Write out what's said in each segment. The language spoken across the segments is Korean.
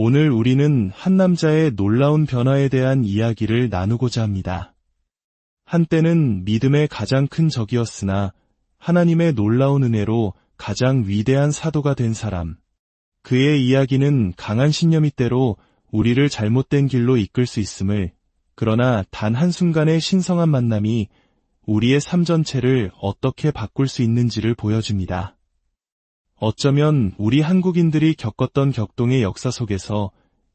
오늘 우리는 한 남자의 놀라운 변화에 대한 이야기를 나누고자 합니다. 한때는 믿음의 가장 큰 적이었으나 하나님의 놀라운 은혜로 가장 위대한 사도가 된 사람. 그의 이야기는 강한 신념이 때로 우리를 잘못된 길로 이끌 수 있음을, 그러나 단 한순간의 신성한 만남이 우리의 삶 전체를 어떻게 바꿀 수 있는지를 보여줍니다. 어쩌면 우리 한국인들이 겪었던 격동의 역사 속에서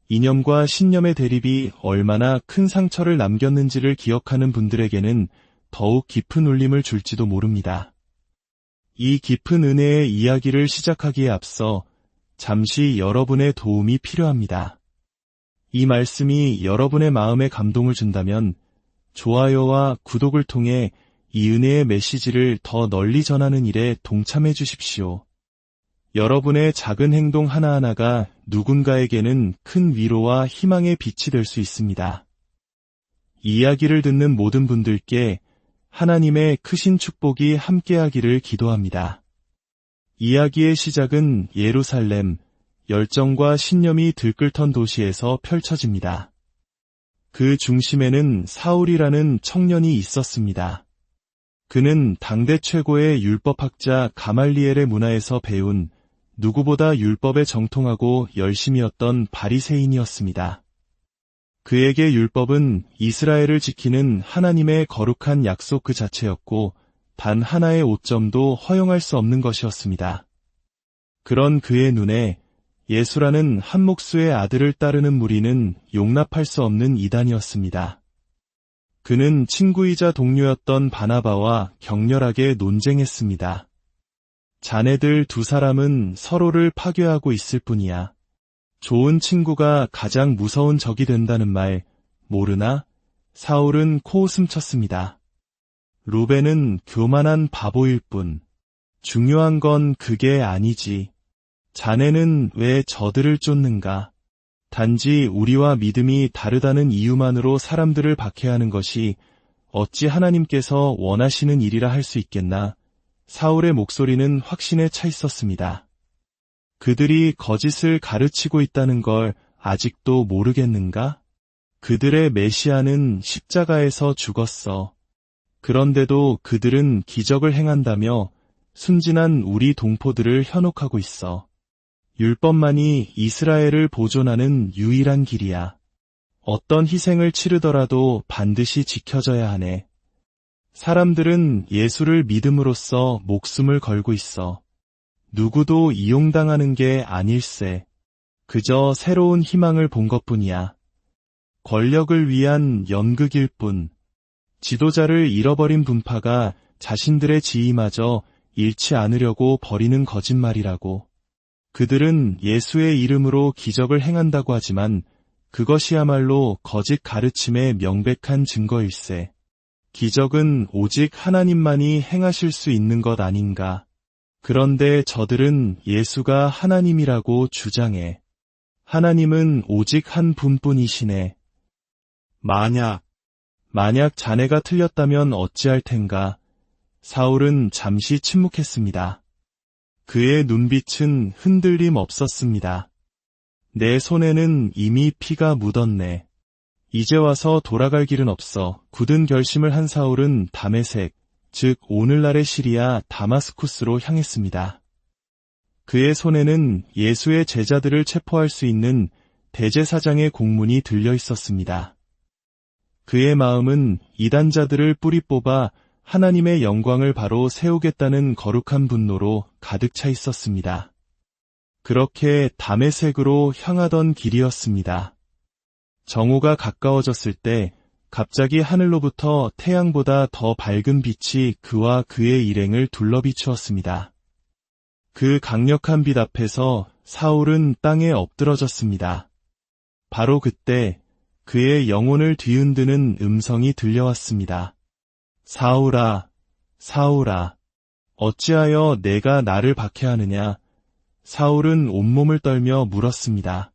이념과 신념의 대립이 얼마나 큰 상처를 남겼는지를 기억하는 분들에게는 더욱 깊은 울림을 줄지도 모릅니다. 이 깊은 은혜의 이야기를 시작하기에 앞서 잠시 여러분의 도움이 필요합니다. 이 말씀이 여러분의 마음에 감동을 준다면 좋아요와 구독을 통해 이 은혜의 메시지를 더 널리 전하는 일에 동참해 주십시오. 여러분의 작은 행동 하나하나가 누군가에게는 큰 위로와 희망의 빛이 될 수 있습니다. 이야기를 듣는 모든 분들께 하나님의 크신 축복이 함께하기를 기도합니다. 이야기의 시작은 예루살렘, 열정과 신념이 들끓던 도시에서 펼쳐집니다. 그 중심에는 사울이라는 청년이 있었습니다. 그는 당대 최고의 율법학자 가말리엘의 문화에서 배운 누구보다 율법에 정통하고 열심이었던 바리새인이었습니다. 그에게 율법은 이스라엘을 지키는 하나님의 거룩한 약속 그 자체였고 단 하나의 오점도 허용할 수 없는 것이었습니다. 그런 그의 눈에 예수라는 한 목수의 아들을 따르는 무리는 용납할 수 없는 이단이었습니다. 그는 친구이자 동료였던 바나바와 격렬하게 논쟁했습니다. 자네들 두 사람은 서로를 파괴하고 있을 뿐이야. 좋은 친구가 가장 무서운 적이 된다는 말 모르나? 사울은 코웃음 쳤습니다. 루벤은 교만한 바보일 뿐. 중요한 건 그게 아니지. 자네는 왜 저들을 쫓는가? 단지 우리와 믿음이 다르다는 이유만으로 사람들을 박해하는 것이 어찌 하나님께서 원하시는 일이라 할 수 있겠나? 사울의 목소리는 확신에 차 있었습니다. 그들이 거짓을 가르치고 있다는 걸 아직도 모르겠는가? 그들의 메시아는 십자가에서 죽었어. 그런데도 그들은 기적을 행한다며 순진한 우리 동포들을 현혹하고 있어. 율법만이 이스라엘을 보존하는 유일한 길이야. 어떤 희생을 치르더라도 반드시 지켜져야 하네. 사람들은 예수를 믿음으로써 목숨을 걸고 있어. 누구도 이용당하는 게 아닐세. 그저 새로운 희망을 본 것뿐이야. 권력을 위한 연극일 뿐. 지도자를 잃어버린 분파가 자신들의 지위마저 잃지 않으려고 벌이는 거짓말이라고. 그들은 예수의 이름으로 기적을 행한다고 하지만 그것이야말로 거짓 가르침의 명백한 증거일세. 기적은 오직 하나님만이 행하실 수 있는 것 아닌가. 그런데 저들은 예수가 하나님이라고 주장해. 하나님은 오직 한 분뿐이시네. 만약 자네가 틀렸다면 어찌할 텐가. 사울은 잠시 침묵했습니다. 그의 눈빛은 흔들림 없었습니다. 내 손에는 이미 피가 묻었네. 이제 와서 돌아갈 길은 없어. 굳은 결심을 한 사울은 다메섹, 즉 오늘날의 시리아 다마스쿠스로 향했습니다. 그의 손에는 예수의 제자들을 체포할 수 있는 대제사장의 공문이 들려 있었습니다. 그의 마음은 이단자들을 뿌리 뽑아 하나님의 영광을 바로 세우겠다는 거룩한 분노로 가득 차 있었습니다. 그렇게 다메섹으로 향하던 길이었습니다. 정오가 가까워졌을 때 갑자기 하늘로부터 태양보다 더 밝은 빛이 그와 그의 일행을 둘러비추었습니다. 그 강력한 빛 앞에서 사울은 땅에 엎드러졌습니다. 바로 그때 그의 영혼을 뒤흔드는 음성이 들려왔습니다. 사울아, 사울아, 어찌하여 내가 나를 박해하느냐? 사울은 온몸을 떨며 물었습니다.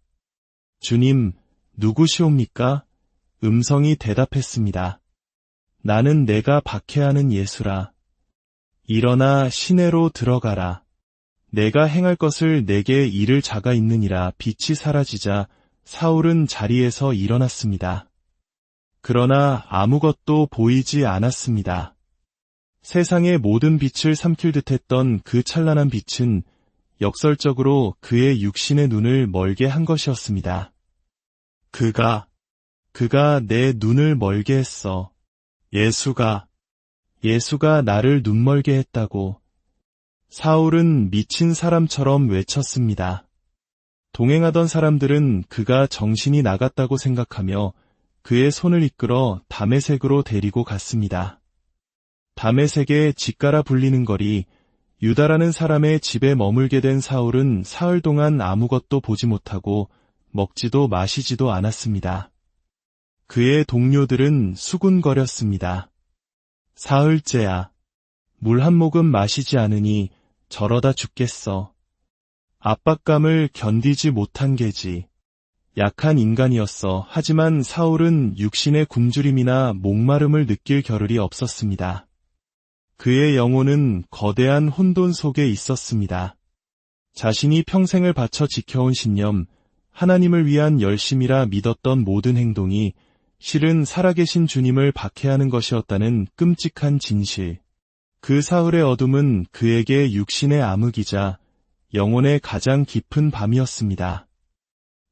주님, 누구시옵니까? 음성이 대답했습니다. 나는 내가 박해하는 예수라. 일어나 시내로 들어가라. 내가 행할 것을 내게 이를 자가 있느니라. 빛이 사라지자 사울은 자리에서 일어났습니다. 그러나 아무것도 보이지 않았습니다. 세상의 모든 빛을 삼킬 듯했던 그 찬란한 빛은 역설적으로 그의 육신의 눈을 멀게 한 것이었습니다. 그가 내 눈을 멀게 했어. 예수가 나를 눈멀게 했다고. 사울은 미친 사람처럼 외쳤습니다. 동행하던 사람들은 그가 정신이 나갔다고 생각하며 그의 손을 이끌어 다메섹으로 데리고 갔습니다. 다메섹의 직가라 불리는 거리, 유다라는 사람의 집에 머물게 된 사울은 사흘 동안 아무것도 보지 못하고 먹지도 마시지도 않았습니다. 그의 동료들은 수군거렸습니다. 사흘째야. 물 한 모금 마시지 않으니 저러다 죽겠어. 압박감을 견디지 못한 게지. 약한 인간이었어. 하지만 사울은 육신의 굶주림이나 목마름을 느낄 겨를이 없었습니다. 그의 영혼은 거대한 혼돈 속에 있었습니다. 자신이 평생을 바쳐 지켜온 신념, 하나님을 위한 열심이라 믿었던 모든 행동이 실은 살아계신 주님을 박해하는 것이었다는 끔찍한 진실. 그 사흘의 어둠은 그에게 육신의 암흑이자 영혼의 가장 깊은 밤이었습니다.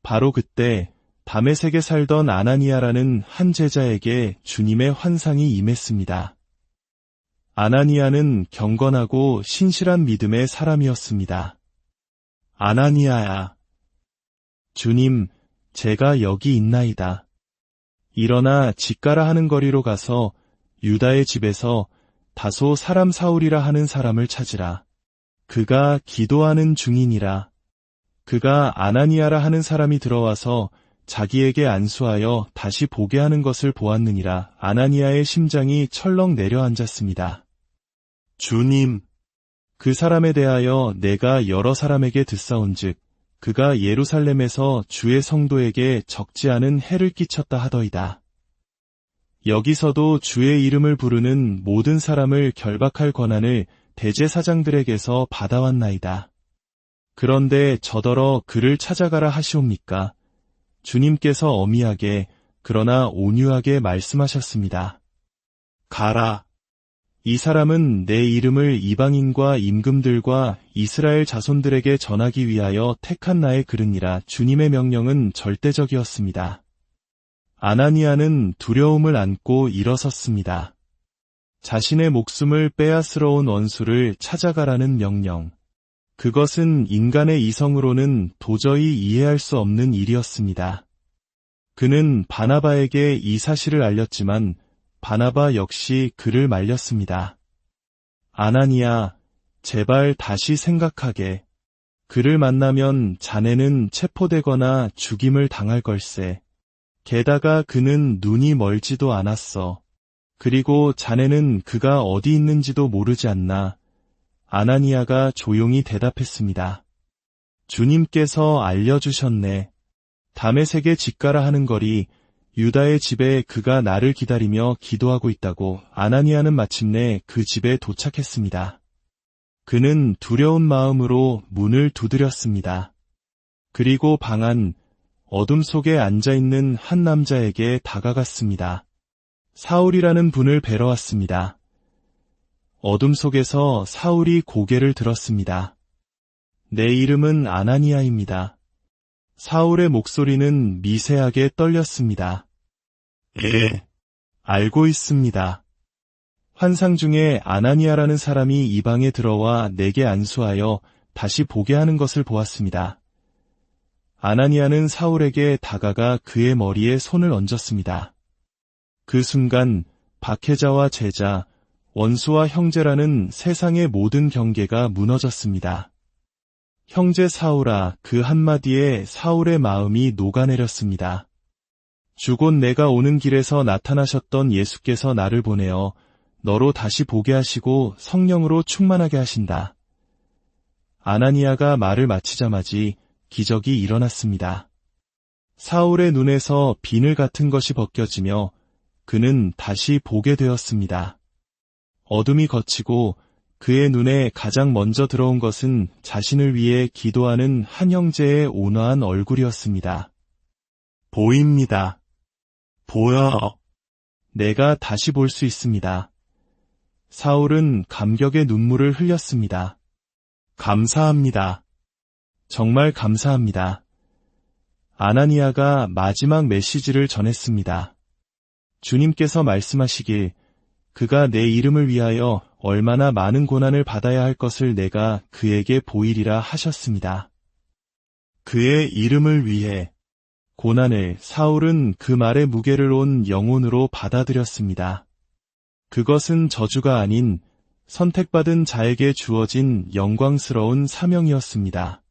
바로 그때 다메섹에 살던 아나니아라는 한 제자에게 주님의 환상이 임했습니다. 아나니아는 경건하고 신실한 믿음의 사람이었습니다. 아나니아야. 주님, 제가 여기 있나이다. 일어나 직가라 하는 거리로 가서 유다의 집에서 다소 사람 사울이라 하는 사람을 찾으라. 그가 기도하는 중이니라. 그가 아나니아라 하는 사람이 들어와서 자기에게 안수하여 다시 보게 하는 것을 보았느니라. 아나니아의 심장이 철렁 내려앉았습니다. 주님, 그 사람에 대하여 내가 여러 사람에게 듣사온즉 그가 예루살렘에서 주의 성도에게 적지 않은 해를 끼쳤다 하더이다. 여기서도 주의 이름을 부르는 모든 사람을 결박할 권한을 대제사장들에게서 받아왔나이다. 그런데 저더러 그를 찾아가라 하시옵니까? 주님께서 엄히하게 그러나 온유하게 말씀하셨습니다. 가라. 이 사람은 내 이름을 이방인과 임금들과 이스라엘 자손들에게 전하기 위하여 택한 나의 그릇이라. 주님의 명령은 절대적이었습니다. 아나니아는 두려움을 안고 일어섰습니다. 자신의 목숨을 빼앗으러 온 원수를 찾아가라는 명령. 그것은 인간의 이성으로는 도저히 이해할 수 없는 일이었습니다. 그는 바나바에게 이 사실을 알렸지만 바나바 역시 그를 말렸습니다. 아나니아, 제발 다시 생각하게. 그를 만나면 자네는 체포되거나 죽임을 당할 걸세. 게다가 그는 눈이 멀지도 않았어. 그리고 자네는 그가 어디 있는지도 모르지 않나. 아나니아가 조용히 대답했습니다. 주님께서 알려주셨네. 다메섹에 직가라 하는 거리, 유다의 집에 그가 나를 기다리며 기도하고 있다고. 아나니아는 마침내 그 집에 도착했습니다. 그는 두려운 마음으로 문을 두드렸습니다. 그리고 방 안 어둠 속에 앉아있는 한 남자에게 다가갔습니다. 사울이라는 분을 뵈러 왔습니다. 어둠 속에서 사울이 고개를 들었습니다. 내 이름은 아나니아입니다. 사울의 목소리는 미세하게 떨렸습니다. 예, 알고 있습니다. 환상 중에 아나니아라는 사람이 이 방에 들어와 내게 안수하여 다시 보게 하는 것을 보았습니다. 아나니아는 사울에게 다가가 그의 머리에 손을 얹었습니다. 그 순간 박해자와 제자, 원수와 형제라는 세상의 모든 경계가 무너졌습니다. 형제 사울아, 그 한마디에 사울의 마음이 녹아내렸습니다. 주곧 내가 오는 길에서 나타나셨던 예수께서 나를 보내어 너로 다시 보게 하시고 성령으로 충만하게 하신다. 아나니아가 말을 마치자마지 기적이 일어났습니다. 사울의 눈에서 비늘 같은 것이 벗겨지며 그는 다시 보게 되었습니다. 어둠이 걷히고 그의 눈에 가장 먼저 들어온 것은 자신을 위해 기도하는 한 형제의 온화한 얼굴이었습니다. 보입니다. 보여. 내가 다시 볼 수 있습니다. 사울은 감격의 눈물을 흘렸습니다. 감사합니다. 정말 감사합니다. 아나니아가 마지막 메시지를 전했습니다. 주님께서 말씀하시길 그가 내 이름을 위하여 얼마나 많은 고난을 받아야 할 것을 내가 그에게 보이리라 하셨습니다. 그의 이름을 위해 고난을 사울은 그 말의 무게를 온 영혼으로 받아들였습니다. 그것은 저주가 아닌 선택받은 자에게 주어진 영광스러운 사명이었습니다.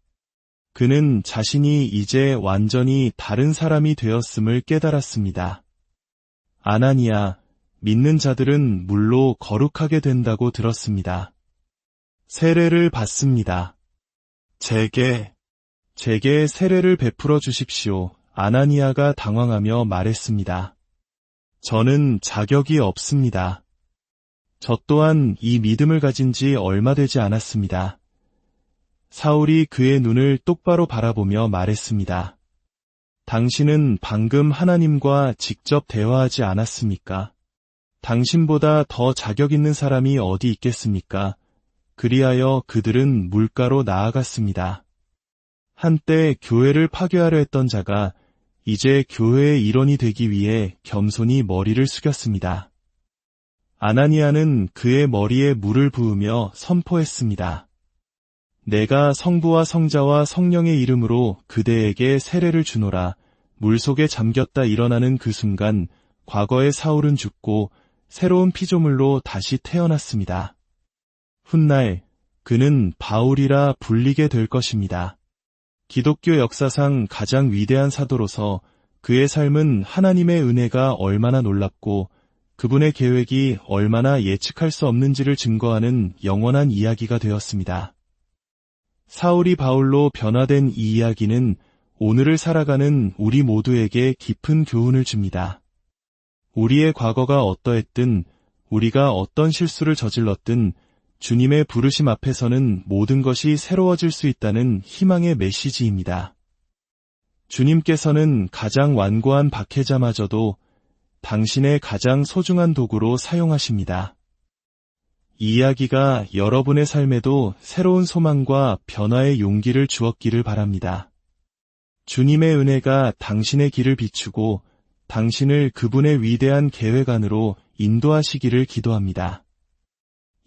그는 자신이 이제 완전히 다른 사람이 되었음을 깨달았습니다. 아나니아, 믿는 자들은 물로 거룩하게 된다고 들었습니다. 세례를 받습니다. 제게 세례를 베풀어 주십시오. 아나니아가 당황하며 말했습니다. 저는 자격이 없습니다. 저 또한 이 믿음을 가진 지 얼마 되지 않았습니다. 사울이 그의 눈을 똑바로 바라보며 말했습니다. 당신은 방금 하나님과 직접 대화하지 않았습니까? 당신보다 더 자격 있는 사람이 어디 있겠습니까? 그리하여 그들은 물가로 나아갔습니다. 한때 교회를 파괴하려 했던 자가 이제 교회의 일원이 되기 위해 겸손히 머리를 숙였습니다. 아나니아는 그의 머리에 물을 부으며 선포했습니다. 내가 성부와 성자와 성령의 이름으로 그대에게 세례를 주노라. 물속에 잠겼다 일어나는 그 순간 과거의 사울은 죽고 새로운 피조물로 다시 태어났습니다. 훗날 그는 바울이라 불리게 될 것입니다. 기독교 역사상 가장 위대한 사도로서 그의 삶은 하나님의 은혜가 얼마나 놀랍고 그분의 계획이 얼마나 예측할 수 없는지를 증거하는 영원한 이야기가 되었습니다. 사울이 바울로 변화된 이 이야기는 오늘을 살아가는 우리 모두에게 깊은 교훈을 줍니다. 우리의 과거가 어떠했든 우리가 어떤 실수를 저질렀든 주님의 부르심 앞에서는 모든 것이 새로워질 수 있다는 희망의 메시지입니다. 주님께서는 가장 완고한 박해자마저도 당신의 가장 소중한 도구로 사용하십니다. 이 이야기가 여러분의 삶에도 새로운 소망과 변화의 용기를 주었기를 바랍니다. 주님의 은혜가 당신의 길을 비추고 당신을 그분의 위대한 계획 안으로 인도하시기를 기도합니다.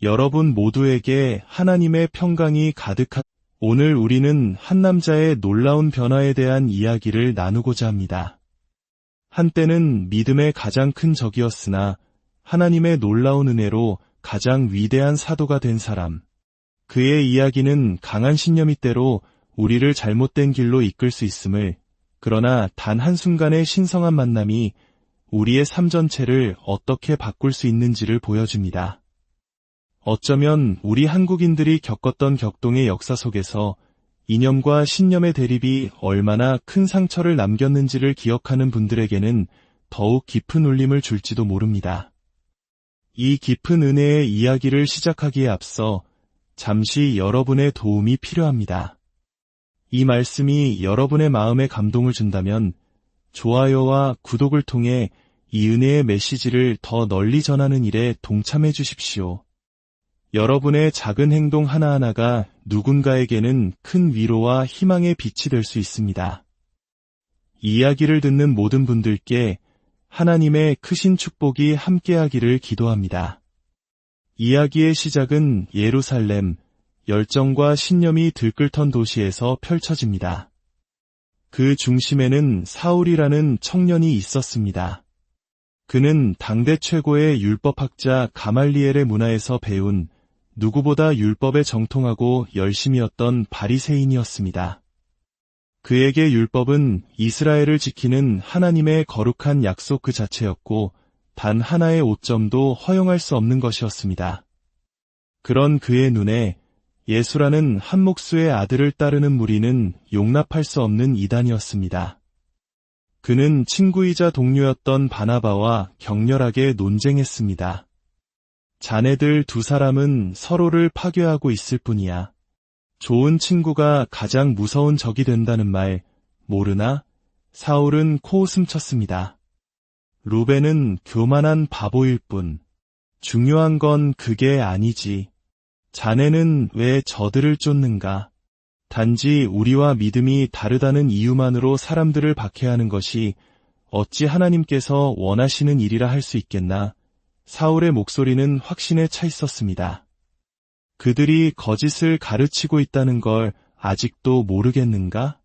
여러분 모두에게 하나님의 평강이 가득한 오늘 우리는 한 남자의 놀라운 변화에 대한 이야기를 나누고자 합니다. 한때는 믿음의 가장 큰 적이었으나 하나님의 놀라운 은혜로 가장 위대한 사도가 된 사람. 그의 이야기는 강한 신념이 때로 우리를 잘못된 길로 이끌 수 있음을, 그러나 단 한순간의 신성한 만남이 우리의 삶 전체를 어떻게 바꿀 수 있는지를 보여줍니다. 어쩌면 우리 한국인들이 겪었던 격동의 역사 속에서 이념과 신념의 대립이 얼마나 큰 상처를 남겼는지를 기억하는 분들에게는 더욱 깊은 울림을 줄지도 모릅니다. 이 깊은 은혜의 이야기를 시작하기에 앞서 잠시 여러분의 도움이 필요합니다. 이 말씀이 여러분의 마음에 감동을 준다면 좋아요와 구독을 통해 이 은혜의 메시지를 더 널리 전하는 일에 동참해 주십시오. 여러분의 작은 행동 하나하나가 누군가에게는 큰 위로와 희망의 빛이 될 수 있습니다. 이 이야기를 듣는 모든 분들께 하나님의 크신 축복이 함께하기를 기도합니다. 이야기의 시작은 예루살렘, 열정과 신념이 들끓던 도시에서 펼쳐집니다. 그 중심에는 사울이라는 청년이 있었습니다. 그는 당대 최고의 율법학자 가말리엘의 문화에서 배운 누구보다 율법에 정통하고 열심이었던 바리새인이었습니다. 그에게 율법은 이스라엘을 지키는 하나님의 거룩한 약속 그 자체였고 단 하나의 오점도 허용할 수 없는 것이었습니다. 그런 그의 눈에 예수라는 한 목수의 아들을 따르는 무리는 용납할 수 없는 이단이었습니다. 그는 친구이자 동료였던 바나바와 격렬하게 논쟁했습니다. 자네들 두 사람은 서로를 파괴하고 있을 뿐이야. 좋은 친구가 가장 무서운 적이 된다는 말 모르나? 사울은 코웃음 쳤습니다. 루벤은 교만한 바보일 뿐. 중요한 건 그게 아니지. 자네는 왜 저들을 쫓는가? 단지 우리와 믿음이 다르다는 이유만으로 사람들을 박해하는 것이 어찌 하나님께서 원하시는 일이라 할 수 있겠나? 사울의 목소리는 확신에 차 있었습니다. 그들이 거짓을 가르치고 있다는 걸 아직도 모르겠는가?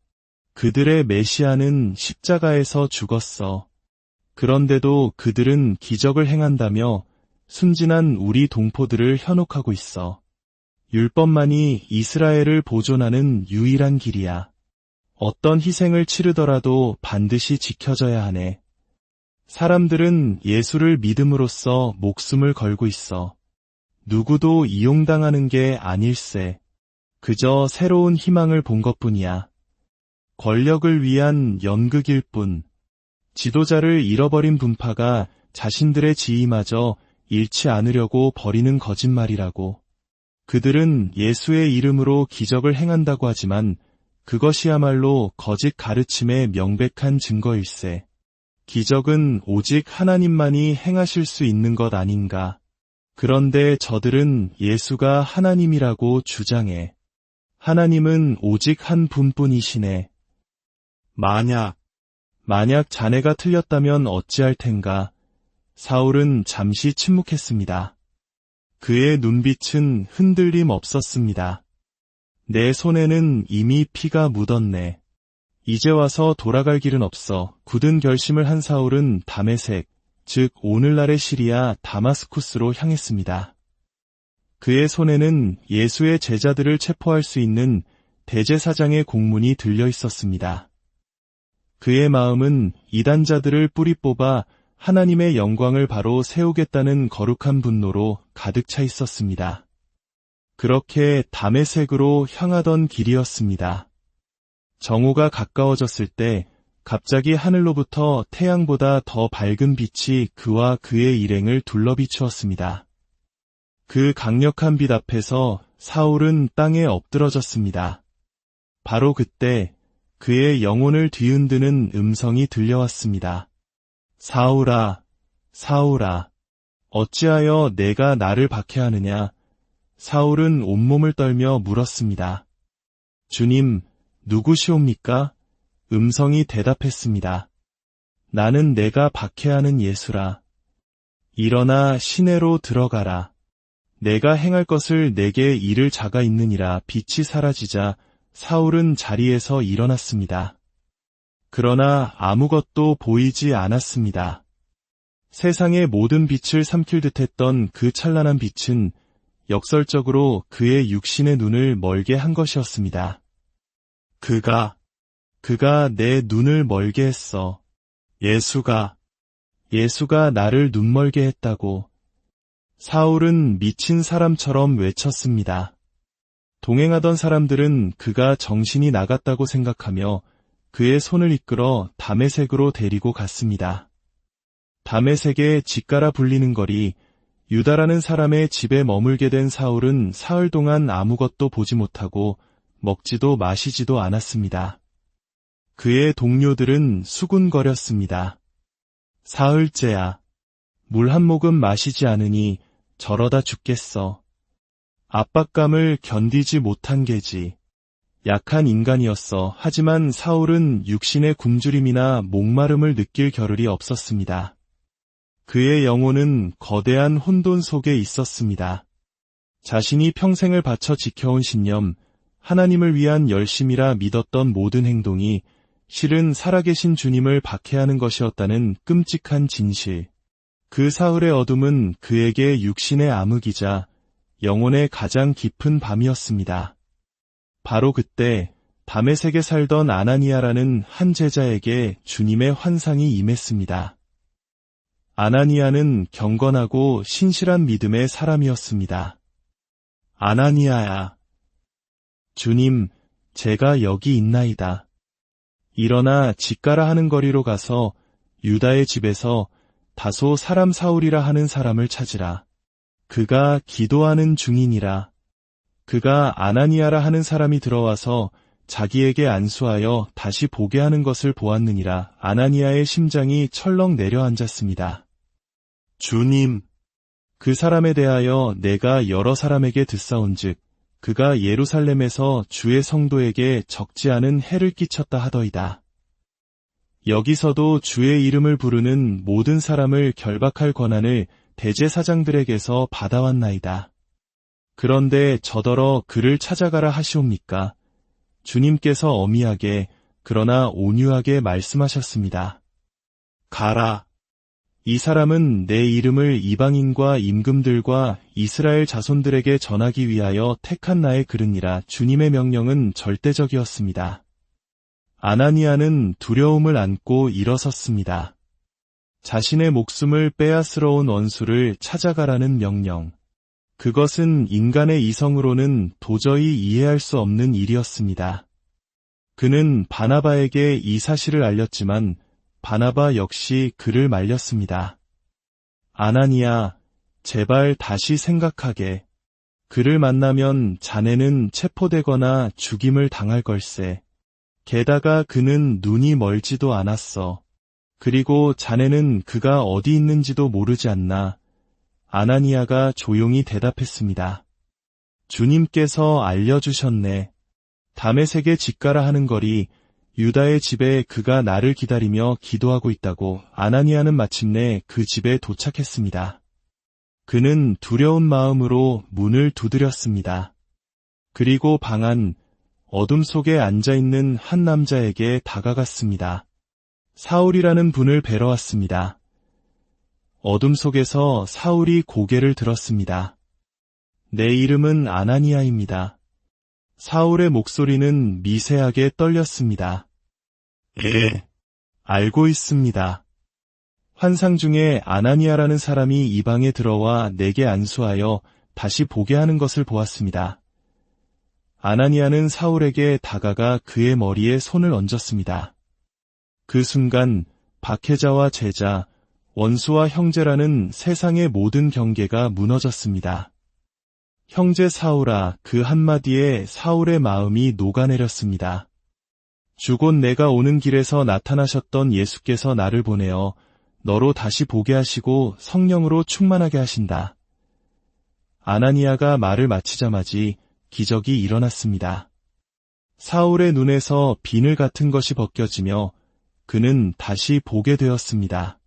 그들의 메시아는 십자가에서 죽었어. 그런데도 그들은 기적을 행한다며 순진한 우리 동포들을 현혹하고 있어. 율법만이 이스라엘을 보존하는 유일한 길이야. 어떤 희생을 치르더라도 반드시 지켜져야 하네. 사람들은 예수를 믿음으로써 목숨을 걸고 있어. 누구도 이용당하는 게 아닐세. 그저 새로운 희망을 본 것뿐이야. 권력을 위한 연극일 뿐. 지도자를 잃어버린 분파가 자신들의 지위마저 잃지 않으려고 벌이는 거짓말이라고. 그들은 예수의 이름으로 기적을 행한다고 하지만 그것이야말로 거짓 가르침의 명백한 증거일세. 기적은 오직 하나님만이 행하실 수 있는 것 아닌가. 그런데 저들은 예수가 하나님이라고 주장해. 하나님은 오직 한 분뿐이시네. 만약 자네가 틀렸다면 어찌할 텐가. 사울은 잠시 침묵했습니다. 그의 눈빛은 흔들림 없었습니다. 내 손에는 이미 피가 묻었네. 이제 와서 돌아갈 길은 없어. 굳은 결심을 한 사울은 다메섹, 즉 오늘날의 시리아 다마스쿠스로 향했습니다. 그의 손에는 예수의 제자들을 체포할 수 있는 대제사장의 공문이 들려 있었습니다. 그의 마음은 이단자들을 뿌리 뽑아 하나님의 영광을 바로 세우겠다는 거룩한 분노로 가득 차 있었습니다. 그렇게 다메섹으로 향하던 길이었습니다. 정오가 가까워졌을 때 갑자기 하늘로부터 태양보다 더 밝은 빛이 그와 그의 일행을 둘러비추었습니다. 그 강력한 빛 앞에서 사울은 땅에 엎드러졌습니다. 바로 그때 그의 영혼을 뒤흔드는 음성이 들려왔습니다. 사울아, 사울아, 어찌하여 내가 나를 박해하느냐? 사울은 온몸을 떨며 물었습니다. 주님, 누구시옵니까? 음성이 대답했습니다. 나는 내가 박해하는 예수라. 일어나 시내로 들어가라. 내가 행할 것을 내게 이를 자가 있느니라. 빛이 사라지자 사울은 자리에서 일어났습니다. 그러나 아무것도 보이지 않았습니다. 세상의 모든 빛을 삼킬 듯했던 그 찬란한 빛은 역설적으로 그의 육신의 눈을 멀게 한 것이었습니다. 그가 내 눈을 멀게 했어. 예수가 나를 눈멀게 했다고. 사울은 미친 사람처럼 외쳤습니다. 동행하던 사람들은 그가 정신이 나갔다고 생각하며 그의 손을 이끌어 다메섹으로 데리고 갔습니다. 다메섹의 직가라 불리는 거리, 유다라는 사람의 집에 머물게 된 사울은 사흘 동안 아무것도 보지 못하고 먹지도 마시지도 않았습니다. 그의 동료들은 수군거렸습니다. 사흘째야. 물 한 모금 마시지 않으니 저러다 죽겠어. 압박감을 견디지 못한 게지. 약한 인간이었어. 하지만 사울은 육신의 굶주림이나 목마름을 느낄 겨를이 없었습니다. 그의 영혼은 거대한 혼돈 속에 있었습니다. 자신이 평생을 바쳐 지켜온 신념, 하나님을 위한 열심이라 믿었던 모든 행동이 실은 살아계신 주님을 박해하는 것이었다는 끔찍한 진실. 그 사흘의 어둠은 그에게 육신의 암흑이자 영혼의 가장 깊은 밤이었습니다. 바로 그때 다메섹에 살던 아나니아라는 한 제자에게 주님의 환상이 임했습니다. 아나니아는 경건하고 신실한 믿음의 사람이었습니다. 아나니아야. 주님, 제가 여기 있나이다. 일어나 직가라 하는 거리로 가서 유다의 집에서 다소 사람 사울이라 하는 사람을 찾으라. 그가 기도하는 중이니라. 그가 아나니아라 하는 사람이 들어와서 자기에게 안수하여 다시 보게 하는 것을 보았느니라. 아나니아의 심장이 철렁 내려앉았습니다. 주님, 그 사람에 대하여 내가 여러 사람에게 듣사온즉 그가 예루살렘에서 주의 성도에게 적지 않은 해를 끼쳤다 하더이다. 여기서도 주의 이름을 부르는 모든 사람을 결박할 권한을 대제사장들에게서 받아왔나이다. 그런데 저더러 그를 찾아가라 하시옵니까? 주님께서 엄히하게 그러나 온유하게 말씀하셨습니다. 가라. 이 사람은 내 이름을 이방인과 임금들과 이스라엘 자손들에게 전하기 위하여 택한 나의 그릇이라. 주님의 명령은 절대적이었습니다. 아나니아는 두려움을 안고 일어섰습니다. 자신의 목숨을 빼앗으러 온 원수를 찾아가라는 명령. 그것은 인간의 이성으로는 도저히 이해할 수 없는 일이었습니다. 그는 바나바에게 이 사실을 알렸지만 바나바 역시 그를 말렸습니다. 아나니아, 제발 다시 생각하게. 그를 만나면 자네는 체포되거나 죽임을 당할 걸세. 게다가 그는 눈이 멀지도 않았어. 그리고 자네는 그가 어디 있는지도 모르지 않나. 아나니아가 조용히 대답했습니다. 주님께서 알려주셨네. 다메섹에 집가라 하는 거리, 유다의 집에 그가 나를 기다리며 기도하고 있다고. 아나니아는 마침내 그 집에 도착했습니다. 그는 두려운 마음으로 문을 두드렸습니다. 그리고 방 안 어둠 속에 앉아있는 한 남자에게 다가갔습니다. 사울이라는 분을 뵈러 왔습니다. 어둠 속에서 사울이 고개를 들었습니다. 내 이름은 아나니아입니다. 사울의 목소리는 미세하게 떨렸습니다. 예, 알고 있습니다. 환상 중에 아나니아라는 사람이 이 방에 들어와 내게 안수하여 다시 보게 하는 것을 보았습니다. 아나니아는 사울에게 다가가 그의 머리에 손을 얹었습니다. 그 순간 박해자와 제자, 원수와 형제라는 세상의 모든 경계가 무너졌습니다. 형제 사울아, 그 한마디에 사울의 마음이 녹아내렸습니다. 주곧 내가 오는 길에서 나타나셨던 예수께서 나를 보내어 너로 다시 보게 하시고 성령으로 충만하게 하신다. 아나니아가 말을 마치자마지 기적이 일어났습니다. 사울의 눈에서 비늘 같은 것이 벗겨지며 그는 다시 보게 되었습니다.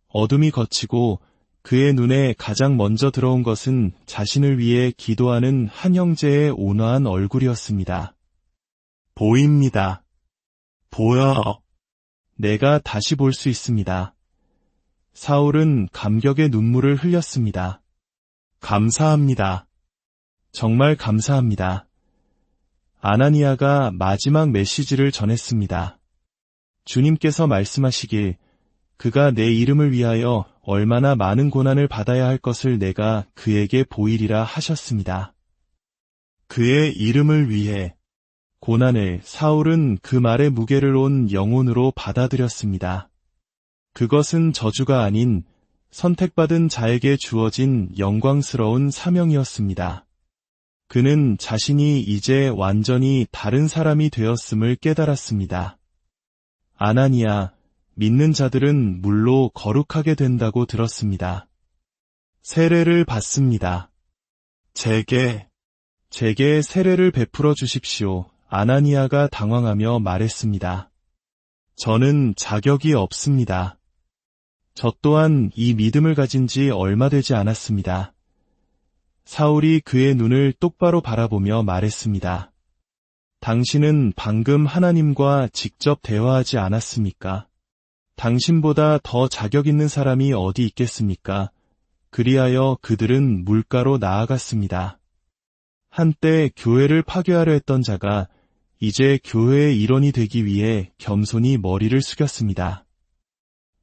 어둠이 걷히고 그의 눈에 가장 먼저 들어온 것은 자신을 위해 기도하는 한 형제의 온화한 얼굴이었습니다. 보입니다. 보여. 내가 다시 볼 수 있습니다. 사울은 감격의 눈물을 흘렸습니다. 감사합니다. 정말 감사합니다. 아나니아가 마지막 메시지를 전했습니다. 주님께서 말씀하시길 그가 내 이름을 위하여 얼마나 많은 고난을 받아야 할 것을 내가 그에게 보이리라 하셨습니다. 그의 이름을 위해 고난을 사울은 그 말의 무게를 온 영혼으로 받아들였습니다. 그것은 저주가 아닌 선택받은 자에게 주어진 영광스러운 사명이었습니다. 그는 자신이 이제 완전히 다른 사람이 되었음을 깨달았습니다. 아나니아, 믿는 자들은 물로 거룩하게 된다고 들었습니다. 세례를 받습니다. 제게 세례를 베풀어 주십시오. 아나니아가 당황하며 말했습니다. 저는 자격이 없습니다. 저 또한 이 믿음을 가진 지 얼마 되지 않았습니다. 사울이 그의 눈을 똑바로 바라보며 말했습니다. 당신은 방금 하나님과 직접 대화하지 않았습니까? 당신보다 더 자격 있는 사람이 어디 있겠습니까? 그리하여 그들은 물가로 나아갔습니다. 한때 교회를 파괴하려 했던 자가 이제 교회의 일원이 되기 위해 겸손히 머리를 숙였습니다.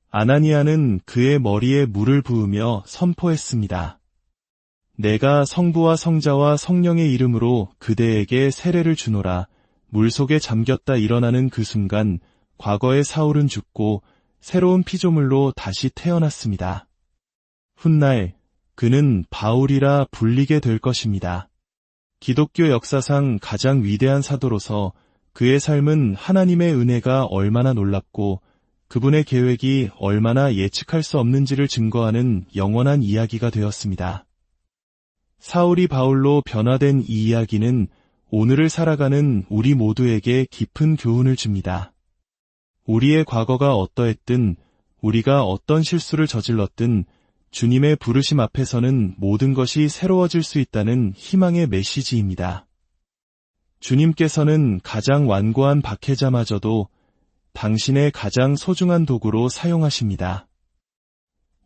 아나니아는 그의 머리에 물을 부으며 선포했습니다. 내가 성부와 성자와 성령의 이름으로 그대에게 세례를 주노라. 물속에 잠겼다 일어나는 그 순간 과거의 사울은 죽고 새로운 피조물로 다시 태어났습니다. 훗날 그는 바울이라 불리게 될 것입니다. 기독교 역사상 가장 위대한 사도로서 그의 삶은 하나님의 은혜가 얼마나 놀랍고 그분의 계획이 얼마나 예측할 수 없는지를 증거하는 영원한 이야기가 되었습니다. 사울이 바울로 변화된 이 이야기는 오늘을 살아가는 우리 모두에게 깊은 교훈을 줍니다. 우리의 과거가 어떠했든 우리가 어떤 실수를 저질렀든 주님의 부르심 앞에서는 모든 것이 새로워질 수 있다는 희망의 메시지입니다. 주님께서는 가장 완고한 박해자마저도 당신의 가장 소중한 도구로 사용하십니다.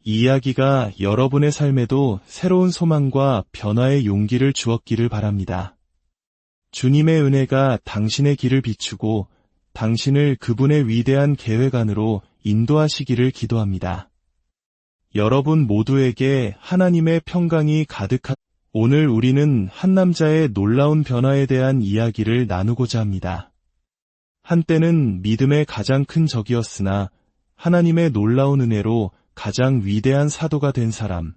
이 이야기가 여러분의 삶에도 새로운 소망과 변화의 용기를 주었기를 바랍니다. 주님의 은혜가 당신의 길을 비추고 당신을 그분의 위대한 계획 안으로 인도하시기를 기도합니다. 여러분 모두에게 하나님의 평강이 가득한 오늘 우리는 한 남자의 놀라운 변화에 대한 이야기를 나누고자 합니다. 한때는 믿음의 가장 큰 적이었으나 하나님의 놀라운 은혜로 가장 위대한 사도가 된 사람.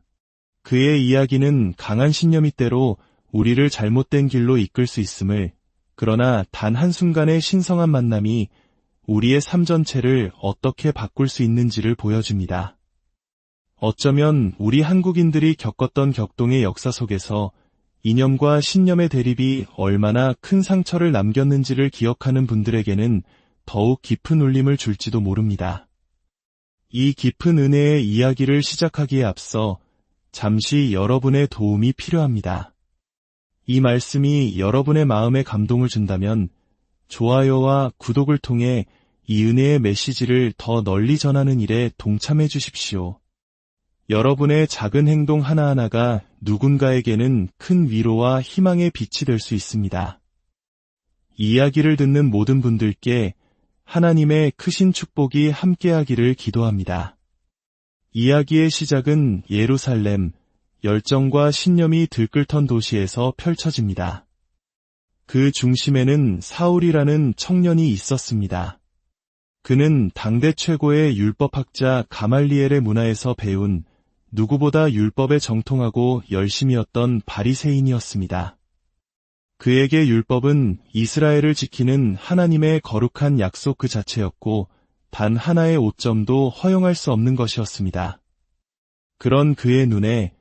그의 이야기는 강한 신념이 때로 우리를 잘못된 길로 이끌 수 있음을, 그러나 단 한순간의 신성한 만남이 우리의 삶 전체를 어떻게 바꿀 수 있는지를 보여줍니다. 어쩌면 우리 한국인들이 겪었던 격동의 역사 속에서 이념과 신념의 대립이 얼마나 큰 상처를 남겼는지를 기억하는 분들에게는 더욱 깊은 울림을 줄지도 모릅니다. 이 깊은 은혜의 이야기를 시작하기에 앞서 잠시 여러분의 도움이 필요합니다. 이 말씀이 여러분의 마음에 감동을 준다면 좋아요와 구독을 통해 이 은혜의 메시지를 더 널리 전하는 일에 동참해 주십시오. 여러분의 작은 행동 하나하나가 누군가에게는 큰 위로와 희망의 빛이 될 수 있습니다. 이 이야기를 듣는 모든 분들께 하나님의 크신 축복이 함께하기를 기도합니다. 이야기의 시작은 예루살렘, 열정과 신념이 들끓던 도시에서 펼쳐집니다. 그 중심에는 사울이라는 청년이 있었습니다. 그는 당대 최고의 율법학자 가말리엘의 문화에서 배운 누구보다 율법에 정통하고 열심이었던 바리새인이었습니다. 그에게 율법은 이스라엘을 지키는 하나님의 거룩한 약속 그 자체였고 단 하나의 오점도 허용할 수 없는 것이었습니다. 그런 그의 눈에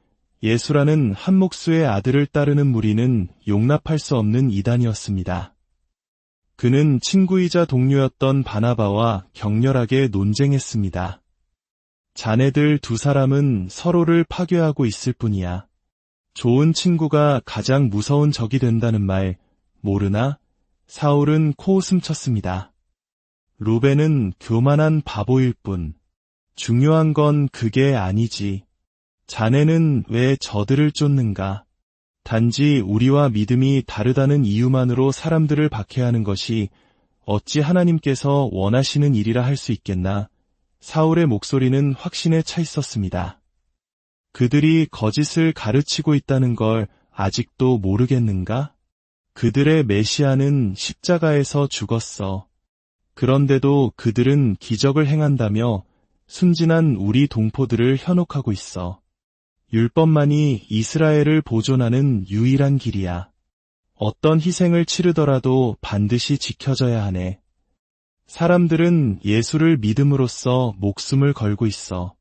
예수라는 한 목수의 아들을 따르는 무리는 용납할 수 없는 이단이었습니다. 그는 친구이자 동료였던 바나바와 격렬하게 논쟁했습니다. 자네들 두 사람은 서로를 파괴하고 있을 뿐이야. 좋은 친구가 가장 무서운 적이 된다는 말 모르나? 사울은 코웃음 쳤습니다. 루벤은 교만한 바보일 뿐. 중요한 건 그게 아니지. 자네는 왜 저들을 쫓는가? 단지 우리와 믿음이 다르다는 이유만으로 사람들을 박해하는 것이 어찌 하나님께서 원하시는 일이라 할 수 있겠나? 사울의 목소리는 확신에 차 있었습니다. 그들이 거짓을 가르치고 있다는 걸 아직도 모르겠는가? 그들의 메시아는 십자가에서 죽었어. 그런데도 그들은 기적을 행한다며 순진한 우리 동포들을 현혹하고 있어. 율법만이 이스라엘을 보존하는 유일한 길이야. 어떤 희생을 치르더라도 반드시 지켜져야 하네. 사람들은 예수를 믿음으로써 목숨을 걸고 있어.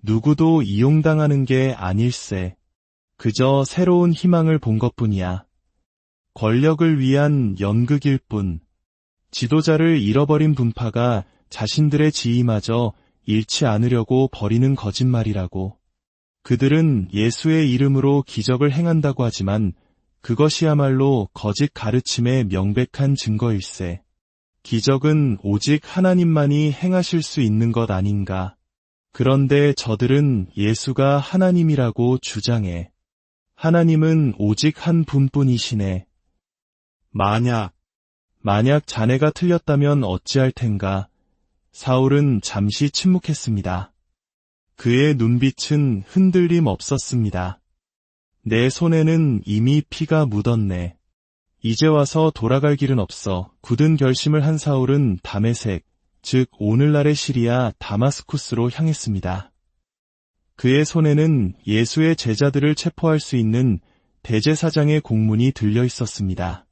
누구도 이용당하는 게 아닐세. 그저 새로운 희망을 본 것뿐이야. 권력을 위한 연극일 뿐. 지도자를 잃어버린 분파가 자신들의 지위마저 잃지 않으려고 벌이는 거짓말이라고. 그들은 예수의 이름으로 기적을 행한다고 하지만 그것이야말로 거짓 가르침의 명백한 증거일세. 기적은 오직 하나님만이 행하실 수 있는 것 아닌가. 그런데 저들은 예수가 하나님이라고 주장해. 하나님은 오직 한 분뿐이시네. 만약 자네가 틀렸다면 어찌할 텐가. 사울은 잠시 침묵했습니다. 그의 눈빛은 흔들림 없었습니다. 내 손에는 이미 피가 묻었네. 이제 와서 돌아갈 길은 없어. 굳은 결심을 한 사울은 다메섹, 즉 오늘날의 시리아 다마스쿠스로 향했습니다. 그의 손에는 예수의 제자들을 체포할 수 있는 대제사장의 공문이 들려 있었습니다.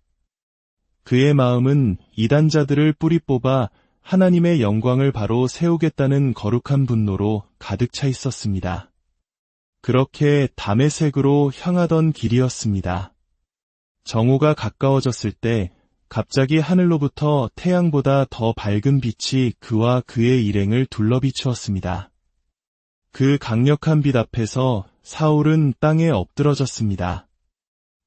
그의 마음은 이단자들을 뿌리 뽑아 하나님의 영광을 바로 세우겠다는 거룩한 분노로 가득 차 있었습니다. 그렇게 다메섹으로 향하던 길이었습니다. 정오가 가까워졌을 때 갑자기 하늘로부터 태양보다 더 밝은 빛이 그와 그의 일행을 둘러비추었습니다. 그 강력한 빛 앞에서 사울은 땅에 엎드러졌습니다.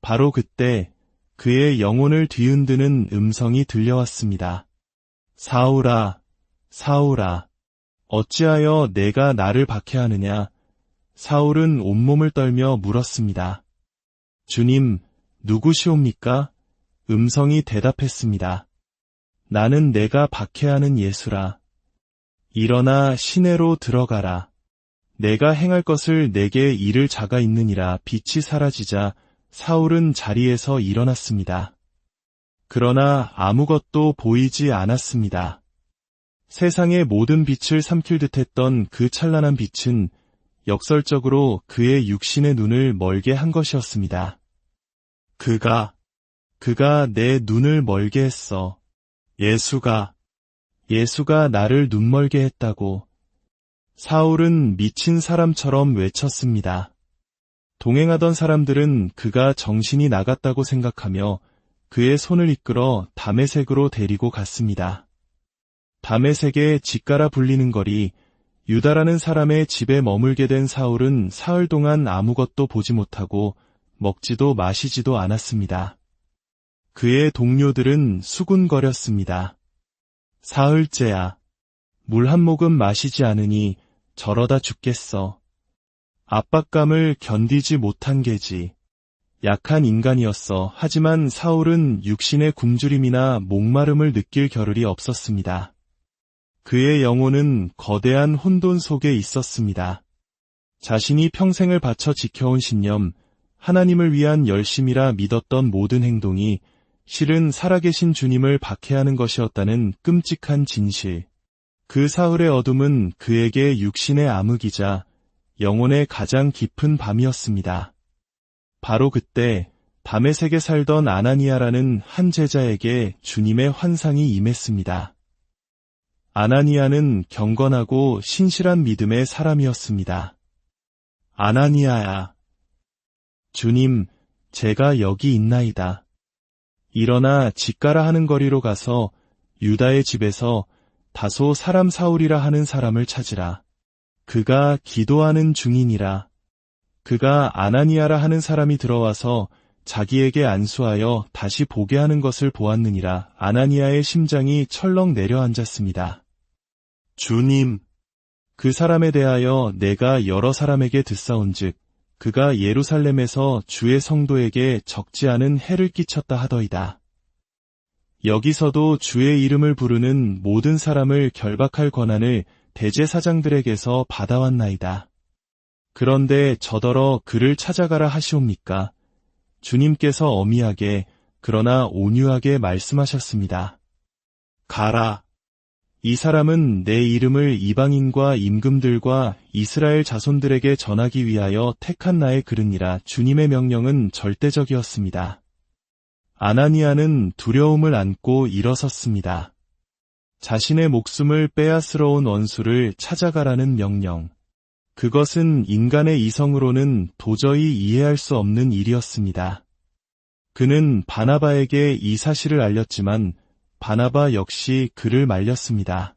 바로 그때 그의 영혼을 뒤흔드는 음성이 들려왔습니다. 사울아, 사울아, 어찌하여 내가 나를 박해하느냐? 사울은 온몸을 떨며 물었습니다. 주님, 누구시옵니까? 음성이 대답했습니다. 나는 내가 박해하는 예수라. 일어나 시내로 들어가라. 내가 행할 것을 내게 이를 자가 있느니라. 빛이 사라지자 사울은 자리에서 일어났습니다. 그러나 아무것도 보이지 않았습니다. 세상의 모든 빛을 삼킬 듯했던 그 찬란한 빛은 역설적으로 그의 육신의 눈을 멀게 한 것이었습니다. 그가 내 눈을 멀게 했어. 예수가 나를 눈멀게 했다고. 사울은 미친 사람처럼 외쳤습니다. 동행하던 사람들은 그가 정신이 나갔다고 생각하며 그의 손을 이끌어 다메섹으로 데리고 갔습니다. 다메섹의 직가라 불리는 거리, 유다라는 사람의 집에 머물게 된 사울은 사흘 동안 아무것도 보지 못하고 먹지도 마시지도 않았습니다. 그의 동료들은 수군거렸습니다. 사흘째야. 물 한 모금 마시지 않으니 저러다 죽겠어. 압박감을 견디지 못한 게지. 약한 인간이었어. 하지만 사울은 육신의 굶주림이나 목마름을 느낄 겨를이 없었습니다. 그의 영혼은 거대한 혼돈 속에 있었습니다. 자신이 평생을 바쳐 지켜온 신념, 하나님을 위한 열심이라 믿었던 모든 행동이 실은 살아계신 주님을 박해하는 것이었다는 끔찍한 진실. 그 사흘의 어둠은 그에게 육신의 암흑이자 영혼의 가장 깊은 밤이었습니다. 바로 그때 다메섹에 살던 아나니아라는 한 제자에게 주님의 환상이 임했습니다. 아나니아는 경건하고 신실한 믿음의 사람이었습니다. 아나니아야. 주님, 제가 여기 있나이다. 일어나 직가라 하는 거리로 가서 유다의 집에서 다소 사람 사울이라 하는 사람을 찾으라. 그가 기도하는 중이니라. 그가 아나니아라 하는 사람이 들어와서 자기에게 안수하여 다시 보게 하는 것을 보았느니라. 아나니아의 심장이 철렁 내려앉았습니다. 주님, 그 사람에 대하여 내가 여러 사람에게 듣사온즉 그가 예루살렘에서 주의 성도에게 적지 않은 해를 끼쳤다 하더이다. 여기서도 주의 이름을 부르는 모든 사람을 결박할 권한을 대제사장들에게서 받아왔나이다. 그런데 저더러 그를 찾아가라 하시옵니까? 주님께서 엄히하게 그러나 온유하게 말씀하셨습니다. 가라. 이 사람은 내 이름을 이방인과 임금들과 이스라엘 자손들에게 전하기 위하여 택한 나의 그릇이라. 주님의 명령은 절대적이었습니다. 아나니아는 두려움을 안고 일어섰습니다. 자신의 목숨을 빼앗으러 온 원수를 찾아가라는 명령. 그것은 인간의 이성으로는 도저히 이해할 수 없는 일이었습니다. 그는 바나바에게 이 사실을 알렸지만 바나바 역시 그를 말렸습니다.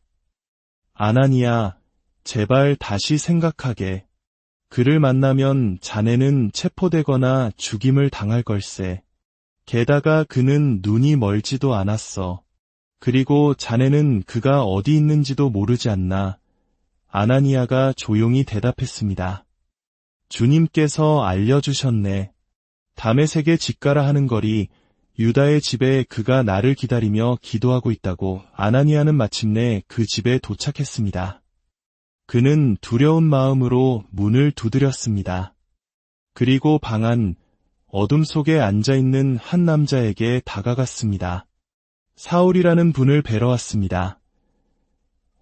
아나니아, 제발 다시 생각하게. 그를 만나면 자네는 체포되거나 죽임을 당할 걸세. 게다가 그는 눈이 멀지도 않았어. 그리고 자네는 그가 어디 있는지도 모르지 않나. 아나니아가 조용히 대답했습니다. 주님께서 알려주셨네. 다메섹에 직가라 하는 거리, 유다의 집에 그가 나를 기다리며 기도하고 있다고. 아나니아는 마침내 그 집에 도착했습니다. 그는 두려운 마음으로 문을 두드렸습니다. 그리고 방 안 어둠 속에 앉아있는 한 남자에게 다가갔습니다. 사울이라는 분을 뵈러 왔습니다.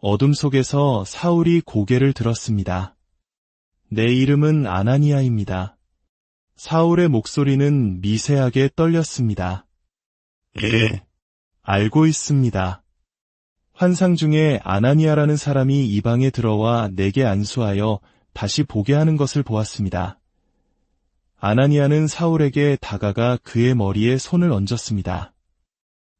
어둠 속에서 사울이 고개를 들었습니다. 내 이름은 아나니아입니다. 사울의 목소리는 미세하게 떨렸습니다. 예, 알고 있습니다. 환상 중에 아나니아라는 사람이 이 방에 들어와 내게 안수하여 다시 보게 하는 것을 보았습니다. 아나니아는 사울에게 다가가 그의 머리에 손을 얹었습니다.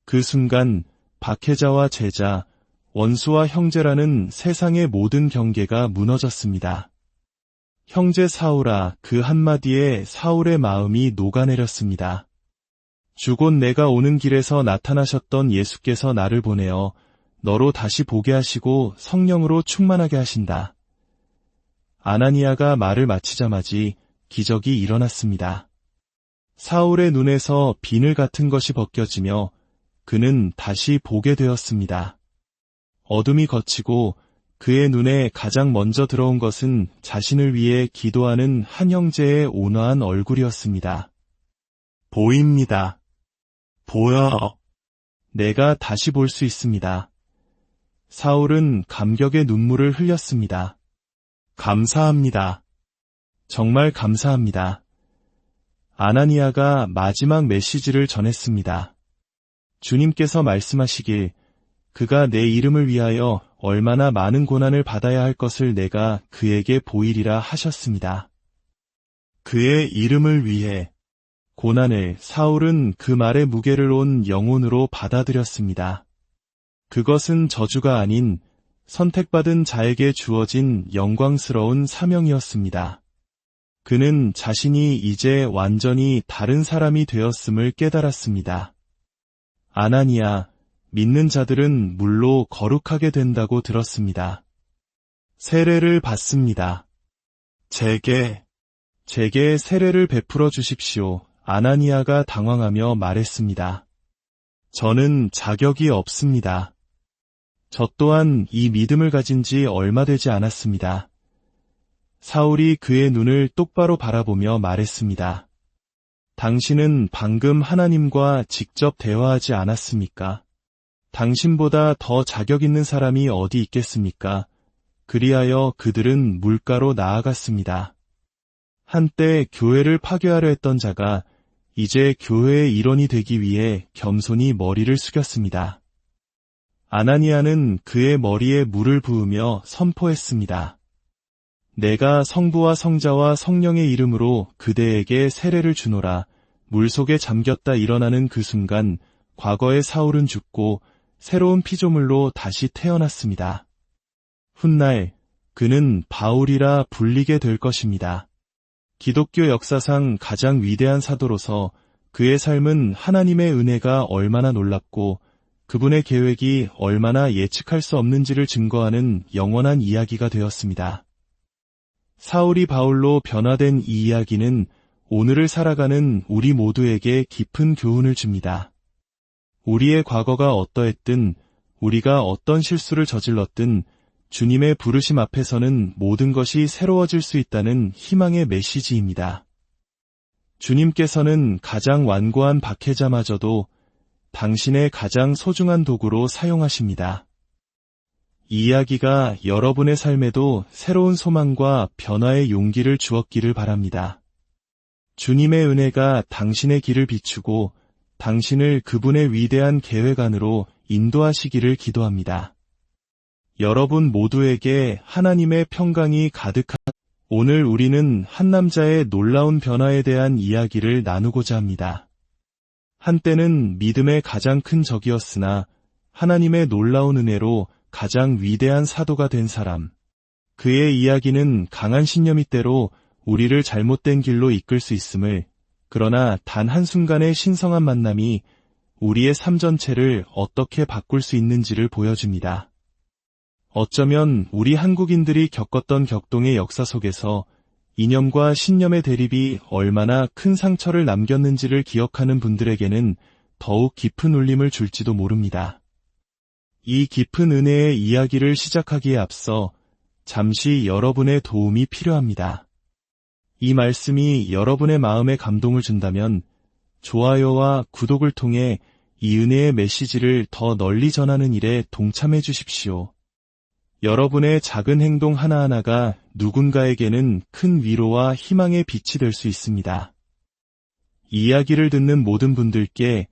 그 순간 박해자와 제자, 원수와 형제라는 세상의 모든 경계가 무너졌습니다. 형제 사울아, 그 한마디에 사울의 마음이 녹아내렸습니다. 주 곧 내가 오는 길에서 나타나셨던 예수께서 나를 보내어 너로 다시 보게 하시고 성령으로 충만하게 하신다. 아나니아가 말을 마치자마지 기적이 일어났습니다. 사울의 눈에서 비늘 같은 것이 벗겨지며 그는 다시 보게 되었습니다. 어둠이 걷히고 그의 눈에 가장 먼저 들어온 것은 자신을 위해 기도하는 한 형제의 온화한 얼굴이었습니다. 보입니다. 보여. 내가 다시 볼 수 있습니다. 사울은 감격의 눈물을 흘렸습니다. 감사합니다. 정말 감사합니다. 아나니아가 마지막 메시지를 전했습니다. 주님께서 말씀하시길 그가 내 이름을 위하여 얼마나 많은 고난을 받아야 할 것을 내가 그에게 보이리라 하셨습니다. 그의 이름을 위해 고난을 사울은 그 말의 무게를 온 영혼으로 받아들였습니다. 그것은 저주가 아닌 선택받은 자에게 주어진 영광스러운 사명이었습니다. 그는 자신이 이제 완전히 다른 사람이 되었음을 깨달았습니다. 아나니아, 믿는 자들은 물로 거룩하게 된다고 들었습니다. 세례를 받습니다. 제게 세례를 베풀어 주십시오. 아나니아가 당황하며 말했습니다. 저는 자격이 없습니다. 저 또한 이 믿음을 가진 지 얼마 되지 않았습니다. 사울이 그의 눈을 똑바로 바라보며 말했습니다. 당신은 방금 하나님과 직접 대화하지 않았습니까? 당신보다 더 자격 있는 사람이 어디 있겠습니까? 그리하여 그들은 물가로 나아갔습니다. 한때 교회를 파괴하려 했던 자가 이제 교회의 일원이 되기 위해 겸손히 머리를 숙였습니다. 아나니아는 그의 머리에 물을 부으며 선포했습니다. 내가 성부와 성자와 성령의 이름으로 그대에게 세례를 주노라. 물속에 잠겼다 일어나는 그 순간 과거의 사울은 죽고 새로운 피조물로 다시 태어났습니다. 훗날 그는 바울이라 불리게 될 것입니다. 기독교 역사상 가장 위대한 사도로서 그의 삶은 하나님의 은혜가 얼마나 놀랍고 그분의 계획이 얼마나 예측할 수 없는지를 증거하는 영원한 이야기가 되었습니다. 사울이 바울로 변화된 이 이야기는 오늘을 살아가는 우리 모두에게 깊은 교훈을 줍니다. 우리의 과거가 어떠했든 우리가 어떤 실수를 저질렀든 주님의 부르심 앞에서는 모든 것이 새로워질 수 있다는 희망의 메시지입니다. 주님께서는 가장 완고한 박해자마저도 당신의 가장 소중한 도구로 사용하십니다. 이 이야기가 여러분의 삶에도 새로운 소망과 변화의 용기를 주었기를 바랍니다. 주님의 은혜가 당신의 길을 비추고 당신을 그분의 위대한 계획 안으로 인도하시기를 기도합니다. 여러분 모두에게 하나님의 평강이 가득한 오늘 우리는 한 남자의 놀라운 변화에 대한 이야기를 나누고자 합니다. 한때는 믿음의 가장 큰 적이었으나 하나님의 놀라운 은혜로 가장 위대한 사도가 된 사람. 그의 이야기는 강한 신념이 때로 우리를 잘못된 길로 이끌 수 있음을, 그러나 단 한순간의 신성한 만남이 우리의 삶 전체를 어떻게 바꿀 수 있는지를 보여줍니다. 어쩌면 우리 한국인들이 겪었던 격동의 역사 속에서 이념과 신념의 대립이 얼마나 큰 상처를 남겼는지를 기억하는 분들에게는 더욱 깊은 울림을 줄지도 모릅니다. 이 깊은 은혜의 이야기를 시작하기에 앞서 잠시 여러분의 도움이 필요합니다. 이 말씀이 여러분의 마음에 감동을 준다면 좋아요와 구독을 통해 이 은혜의 메시지를 더 널리 전하는 일에 동참해 주십시오. 여러분의 작은 행동 하나하나가 누군가에게는 큰 위로와 희망의 빛이 될 수 있습니다. 이 이야기를 듣는 모든 분들께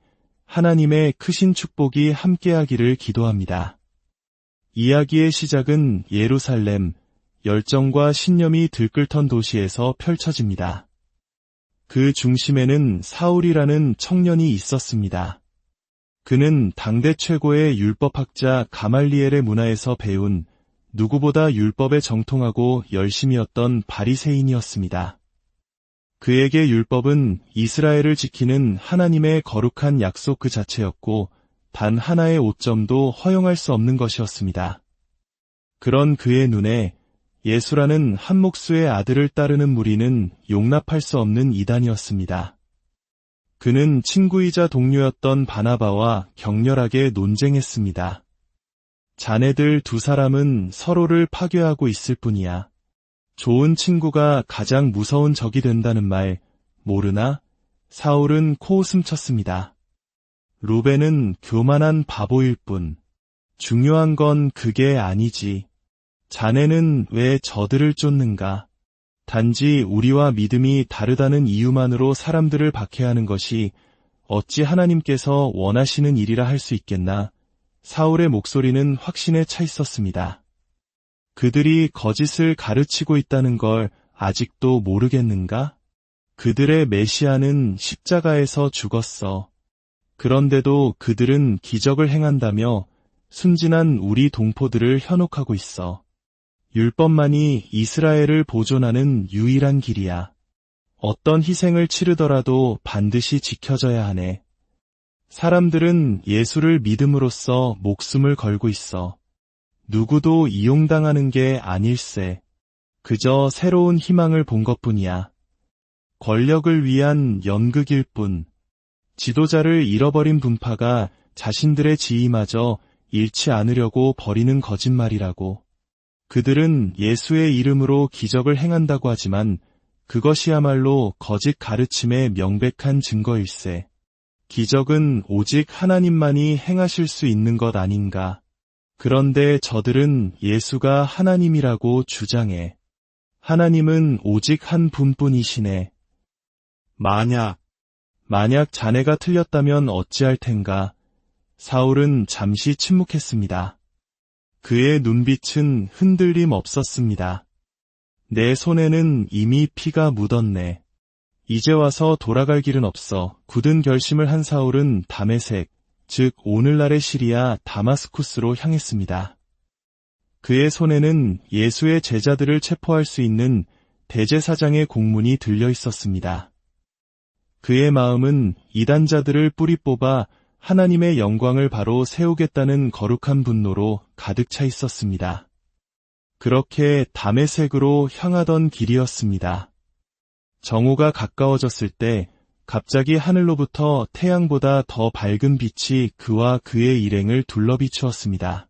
하나님의 크신 축복이 함께하기를 기도합니다. 이야기의 시작은 예루살렘, 열정과 신념이 들끓던 도시에서 펼쳐집니다. 그 중심에는 사울이라는 청년이 있었습니다. 그는 당대 최고의 율법학자 가말리엘의 문화에서 배운 누구보다 율법에 정통하고 열심이었던 바리새인이었습니다. 그에게 율법은 이스라엘을 지키는 하나님의 거룩한 약속 그 자체였고 단 하나의 오점도 허용할 수 없는 것이었습니다. 그런 그의 눈에 예수라는 한 목수의 아들을 따르는 무리는 용납할 수 없는 이단이었습니다. 그는 친구이자 동료였던 바나바와 격렬하게 논쟁했습니다. 자네들 두 사람은 서로를 파괴하고 있을 뿐이야. 좋은 친구가 가장 무서운 적이 된다는 말 모르나? 사울은 코웃음 쳤습니다. 루벤은 교만한 바보일 뿐. 중요한 건 그게 아니지. 자네는 왜 저들을 쫓는가? 단지 우리와 믿음이 다르다는 이유만으로 사람들을 박해하는 것이 어찌 하나님께서 원하시는 일이라 할 수 있겠나? 사울의 목소리는 확신에 차 있었습니다. 그들이 거짓을 가르치고 있다는 걸 아직도 모르겠는가? 그들의 메시아는 십자가에서 죽었어. 그런데도 그들은 기적을 행한다며 순진한 우리 동포들을 현혹하고 있어. 율법만이 이스라엘을 보존하는 유일한 길이야. 어떤 희생을 치르더라도 반드시 지켜져야 하네. 사람들은 예수를 믿음으로써 목숨을 걸고 있어. 누구도 이용당하는 게 아닐세. 그저 새로운 희망을 본 것뿐이야. 권력을 위한 연극일 뿐. 지도자를 잃어버린 분파가 자신들의 지위마저 잃지 않으려고 벌이는 거짓말이라고. 그들은 예수의 이름으로 기적을 행한다고 하지만 그것이야말로 거짓 가르침의 명백한 증거일세. 기적은 오직 하나님만이 행하실 수 있는 것 아닌가. 그런데 저들은 예수가 하나님이라고 주장해. 하나님은 오직 한 분뿐이시네. 만약 자네가 틀렸다면 어찌할 텐가. 사울은 잠시 침묵했습니다. 그의 눈빛은 흔들림 없었습니다. 내 손에는 이미 피가 묻었네. 이제 와서 돌아갈 길은 없어. 굳은 결심을 한 사울은 다메섹, 즉 오늘날의 시리아 다마스쿠스로 향했습니다. 그의 손에는 예수의 제자들을 체포할 수 있는 대제사장의 공문이 들려 있었습니다. 그의 마음은 이단자들을 뿌리 뽑아 하나님의 영광을 바로 세우겠다는 거룩한 분노로 가득 차 있었습니다. 그렇게 다메섹으로 향하던 길이었습니다. 정오가 가까워졌을 때 갑자기 하늘로부터 태양보다 더 밝은 빛이 그와 그의 일행을 둘러비추었습니다.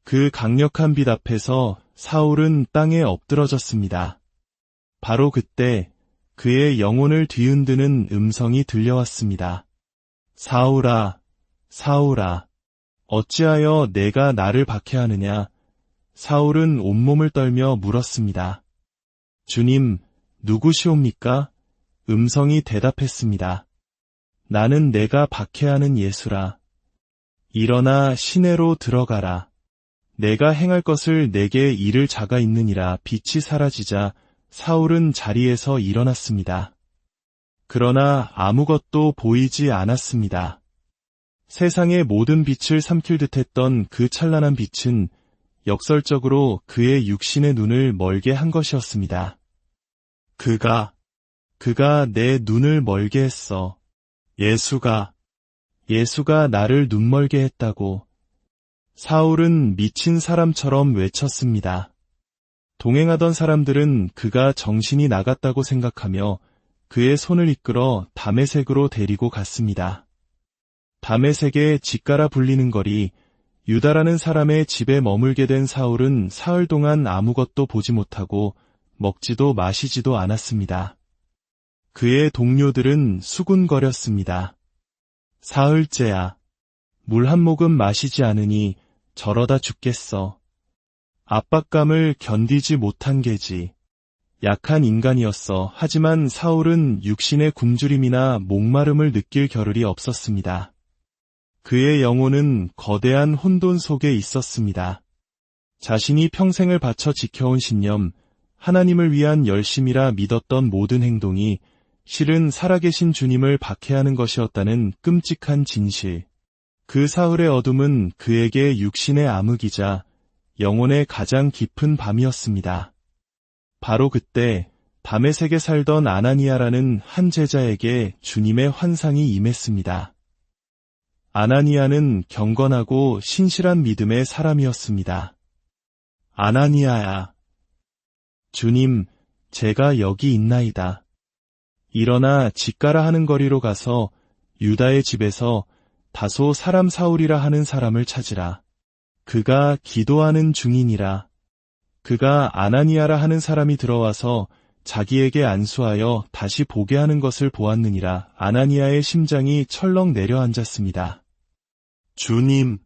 그 강력한 빛 앞에서 사울은 땅에 엎드러졌습니다. 바로 그때 그의 영혼을 뒤흔드는 음성이 들려왔습니다. 사울아, 사울아, 어찌하여 내가 나를 박해하느냐? 사울은 온몸을 떨며 물었습니다. 주님, 누구시옵니까? 음성이 대답했습니다. 나는 내가 박해하는 예수라. 일어나 시내로 들어가라. 내가 행할 것을 내게 이를 자가 있느니라. 빛이 사라지자 사울은 자리에서 일어났습니다. 그러나 아무것도 보이지 않았습니다. 세상의 모든 빛을 삼킬 듯했던 그 찬란한 빛은 역설적으로 그의 육신의 눈을 멀게 한 것이었습니다. 그가 내 눈을 멀게 했어. 예수가 나를 눈멀게 했다고. 사울은 미친 사람처럼 외쳤습니다. 동행하던 사람들은 그가 정신이 나갔다고 생각하며 그의 손을 이끌어 다메섹으로 데리고 갔습니다. 다메섹의 직가라 불리는 거리, 유다라는 사람의 집에 머물게 된 사울은 사흘 동안 아무것도 보지 못하고 먹지도 마시지도 않았습니다. 그의 동료들은 수군거렸습니다. 사흘째야. 물 한 모금 마시지 않으니 저러다 죽겠어. 압박감을 견디지 못한 게지. 약한 인간이었어. 하지만 사울은 육신의 굶주림이나 목마름을 느낄 겨를이 없었습니다. 그의 영혼은 거대한 혼돈 속에 있었습니다. 자신이 평생을 바쳐 지켜온 신념, 하나님을 위한 열심이라 믿었던 모든 행동이 실은 살아계신 주님을 박해하는 것이었다는 끔찍한 진실. 그 사흘의 어둠은 그에게 육신의 암흑이자 영혼의 가장 깊은 밤이었습니다. 바로 그때 다메섹에 살던 아나니아라는 한 제자에게 주님의 환상이 임했습니다. 아나니아는 경건하고 신실한 믿음의 사람이었습니다. 아나니아야. 주님, 제가 여기 있나이다. 일어나 집가라 하는 거리로 가서 유다의 집에서 다소 사람 사울이라 하는 사람을 찾으라. 그가 기도하는 중이니라. 그가 아나니아라 하는 사람이 들어와서 자기에게 안수하여 다시 보게 하는 것을 보았느니라. 아나니아의 심장이 철렁 내려앉았습니다. 주님,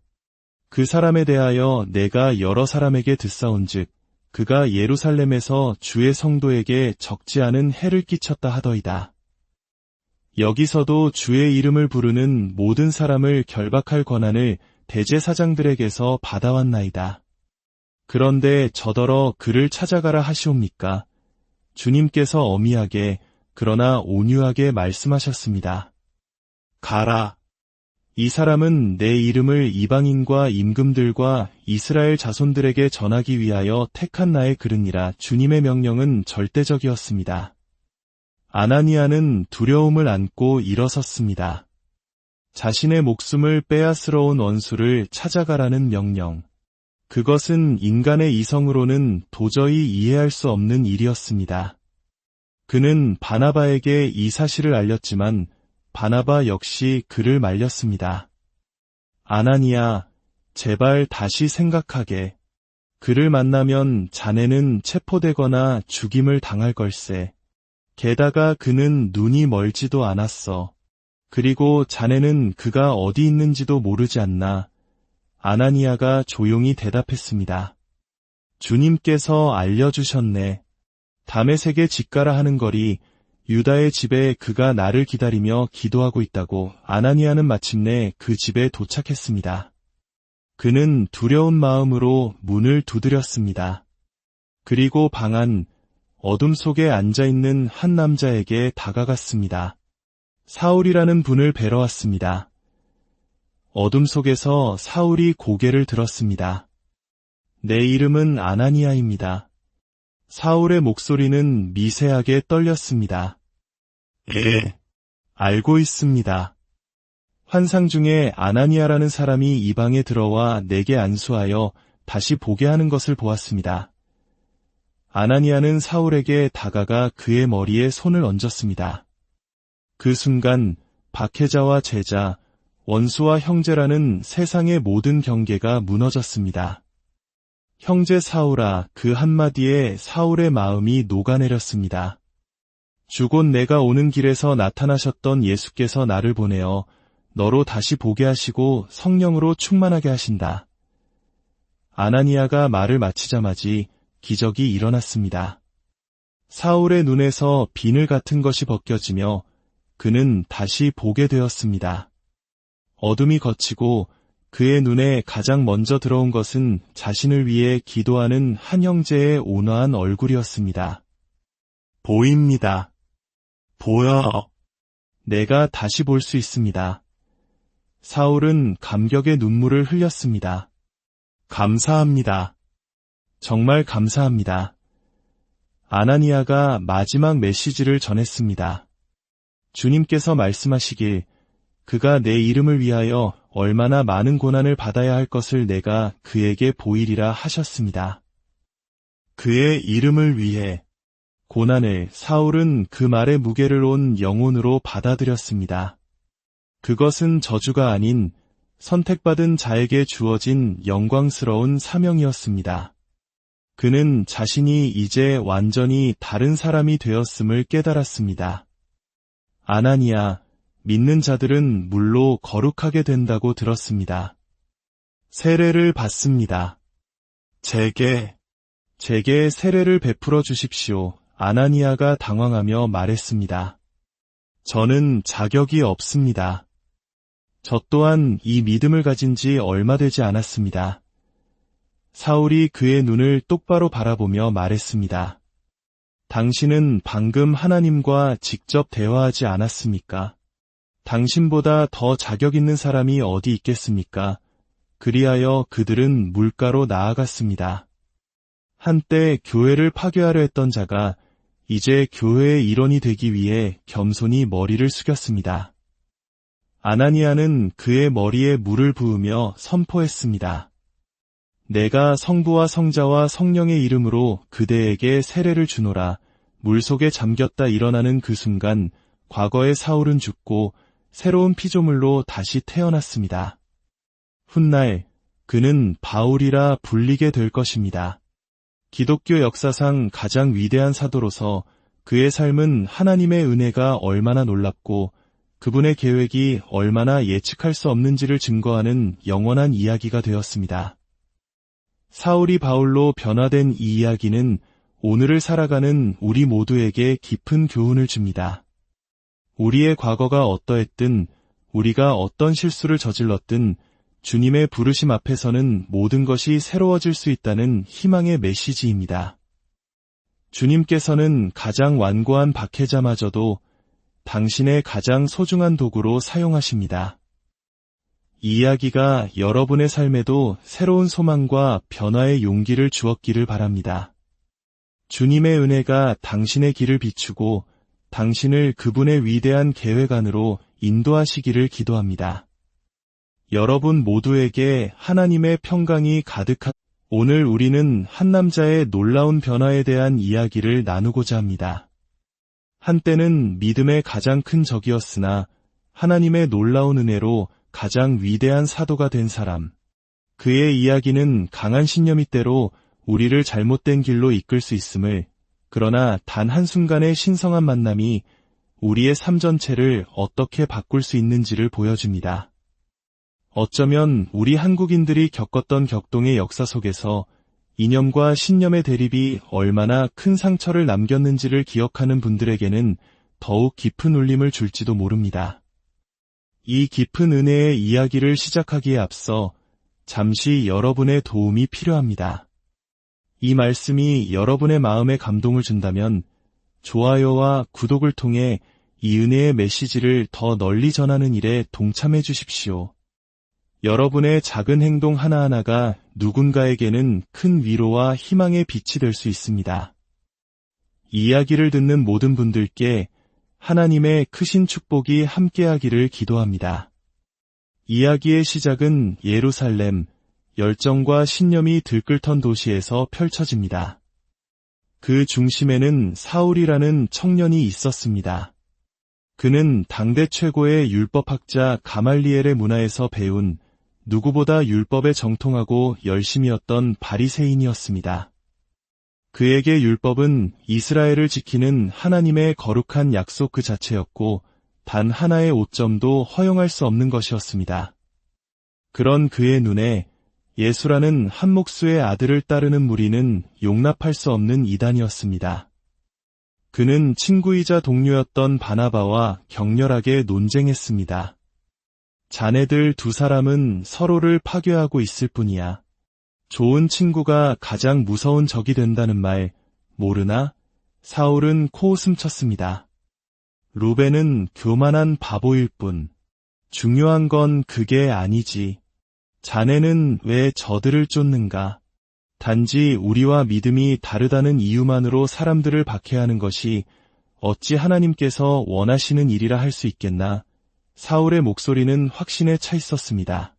그 사람에 대하여 내가 여러 사람에게 듣사온즉 그가 예루살렘에서 주의 성도에게 적지 않은 해를 끼쳤다 하더이다. 여기서도 주의 이름을 부르는 모든 사람을 결박할 권한을 대제사장들에게서 받아왔나이다. 그런데 저더러 그를 찾아가라 하시옵니까? 주님께서 엄히하게 그러나 온유하게 말씀하셨습니다. 가라. 이 사람은 내 이름을 이방인과 임금들과 이스라엘 자손들에게 전하기 위하여 택한 나의 그릇이라. 주님의 명령은 절대적이었습니다. 아나니아는 두려움을 안고 일어섰습니다. 자신의 목숨을 빼앗으러 온 원수를 찾아가라는 명령. 그것은 인간의 이성으로는 도저히 이해할 수 없는 일이었습니다. 그는 바나바에게 이 사실을 알렸지만 바나바 역시 그를 말렸습니다. 아나니아, 제발 다시 생각하게. 그를 만나면 자네는 체포되거나 죽임을 당할 걸세. 게다가 그는 눈이 멀지도 않았어. 그리고 자네는 그가 어디 있는지도 모르지 않나. 아나니아가 조용히 대답했습니다. 주님께서 알려주셨네. 다메섹에 집가라 하는 거리, 유다의 집에 그가 나를 기다리며 기도하고 있다고. 아나니아는 마침내 그 집에 도착했습니다. 그는 두려운 마음으로 문을 두드렸습니다. 그리고 방 안 어둠 속에 앉아있는 한 남자에게 다가갔습니다. 사울이라는 분을 뵈러 왔습니다. 어둠 속에서 사울이 고개를 들었습니다. 내 이름은 아나니아입니다. 사울의 목소리는 미세하게 떨렸습니다. 알고 있습니다. 환상 중에 아나니아라는 사람이 이 방에 들어와 내게 안수하여 다시 보게 하는 것을 보았습니다. 아나니아는 사울에게 다가가 그의 머리에 손을 얹었습니다. 그 순간 박해자와 제자, 원수와 형제라는 세상의 모든 경계가 무너졌습니다. 형제 사울아, 그 한마디에 사울의 마음이 녹아내렸습니다. 주곧 내가 오는 길에서 나타나셨던 예수께서 나를 보내어 너로 다시 보게 하시고 성령으로 충만하게 하신다. 아나니아가 말을 마치자마자 기적이 일어났습니다. 사울의 눈에서 비늘 같은 것이 벗겨지며 그는 다시 보게 되었습니다. 어둠이 걷히고 그의 눈에 가장 먼저 들어온 것은 자신을 위해 기도하는 한 형제의 온화한 얼굴이었습니다. 보입니다. 보여. 내가 다시 볼 수 있습니다. 사울은 감격의 눈물을 흘렸습니다. 감사합니다. 정말 감사합니다. 아나니아가 마지막 메시지를 전했습니다. 주님께서 말씀하시길 그가 내 이름을 위하여 얼마나 많은 고난을 받아야 할 것을 내가 그에게 보이리라 하셨습니다. 그의 이름을 위해 고난을 사울은 그 말의 무게를 온 영혼으로 받아들였습니다. 그것은 저주가 아닌 선택받은 자에게 주어진 영광스러운 사명이었습니다. 그는 자신이 이제 완전히 다른 사람이 되었음을 깨달았습니다. 아나니아, 믿는 자들은 물로 거룩하게 된다고 들었습니다. 세례를 받습니다. 제게 세례를 베풀어 주십시오. 아나니아가 당황하며 말했습니다. 저는 자격이 없습니다. 저 또한 이 믿음을 가진 지 얼마 되지 않았습니다. 사울이 그의 눈을 똑바로 바라보며 말했습니다. 당신은 방금 하나님과 직접 대화하지 않았습니까? 당신보다 더 자격 있는 사람이 어디 있겠습니까? 그리하여 그들은 물가로 나아갔습니다. 한때 교회를 파괴하려 했던 자가 이제 교회의 일원이 되기 위해 겸손히 머리를 숙였습니다. 아나니아는 그의 머리에 물을 부으며 선포했습니다. 내가 성부와 성자와 성령의 이름으로 그대에게 세례를 주노라. 물속에 잠겼다 일어나는 그 순간 과거의 사울은 죽고 새로운 피조물로 다시 태어났습니다. 훗날 그는 바울이라 불리게 될 것입니다. 기독교 역사상 가장 위대한 사도로서 그의 삶은 하나님의 은혜가 얼마나 놀랍고 그분의 계획이 얼마나 예측할 수 없는지를 증거하는 영원한 이야기가 되었습니다. 사울이 바울로 변화된 이 이야기는 오늘을 살아가는 우리 모두에게 깊은 교훈을 줍니다. 우리의 과거가 어떠했든 우리가 어떤 실수를 저질렀든 주님의 부르심 앞에서는 모든 것이 새로워질 수 있다는 희망의 메시지입니다. 주님께서는 가장 완고한 박해자마저도 당신의 가장 소중한 도구로 사용하십니다. 이 이야기가 여러분의 삶에도 새로운 소망과 변화의 용기를 주었기를 바랍니다. 주님의 은혜가 당신의 길을 비추고 당신을 그분의 위대한 계획 안으로 인도하시기를 기도합니다. 여러분 모두에게 하나님의 평강이 가득한 오늘 우리는 한 남자의 놀라운 변화에 대한 이야기를 나누고자 합니다. 한때는 믿음의 가장 큰 적이었으나 하나님의 놀라운 은혜로 가장 위대한 사도가 된 사람. 그의 이야기는 강한 신념이 때로 우리를 잘못된 길로 이끌 수 있음을, 그러나 단 한순간의 신성한 만남이 우리의 삶 전체를 어떻게 바꿀 수 있는지를 보여줍니다. 어쩌면 우리 한국인들이 겪었던 격동의 역사 속에서 이념과 신념의 대립이 얼마나 큰 상처를 남겼는지를 기억하는 분들에게는 더욱 깊은 울림을 줄지도 모릅니다. 이 깊은 은혜의 이야기를 시작하기에 앞서 잠시 여러분의 도움이 필요합니다. 이 말씀이 여러분의 마음에 감동을 준다면 좋아요와 구독을 통해 이 은혜의 메시지를 더 널리 전하는 일에 동참해 주십시오. 여러분의 작은 행동 하나하나가 누군가에게는 큰 위로와 희망의 빛이 될 수 있습니다. 이 이야기를 듣는 모든 분들께 하나님의 크신 축복이 함께하기를 기도합니다. 이야기의 시작은 예루살렘, 열정과 신념이 들끓던 도시에서 펼쳐집니다. 그 중심에는 사울이라는 청년이 있었습니다. 그는 당대 최고의 율법학자 가말리엘의 문화에서 배운 누구보다 율법에 정통하고 열심이었던 바리새인이었습니다. 그에게 율법은 이스라엘을 지키는 하나님의 거룩한 약속 그 자체였고 단 하나의 오점도 허용할 수 없는 것이었습니다. 그런 그의 눈에 예수라는 한 목수의 아들을 따르는 무리는 용납할 수 없는 이단이었습니다. 그는 친구이자 동료였던 바나바와 격렬하게 논쟁했습니다. 자네들 두 사람은 서로를 파괴하고 있을 뿐이야. 좋은 친구가 가장 무서운 적이 된다는 말 모르나? 사울은 코웃음 쳤습니다. 루벤은 교만한 바보일 뿐. 중요한 건 그게 아니지. 자네는 왜 저들을 쫓는가? 단지 우리와 믿음이 다르다는 이유만으로 사람들을 박해하는 것이 어찌 하나님께서 원하시는 일이라 할 수 있겠나? 사울의 목소리는 확신에 차 있었습니다.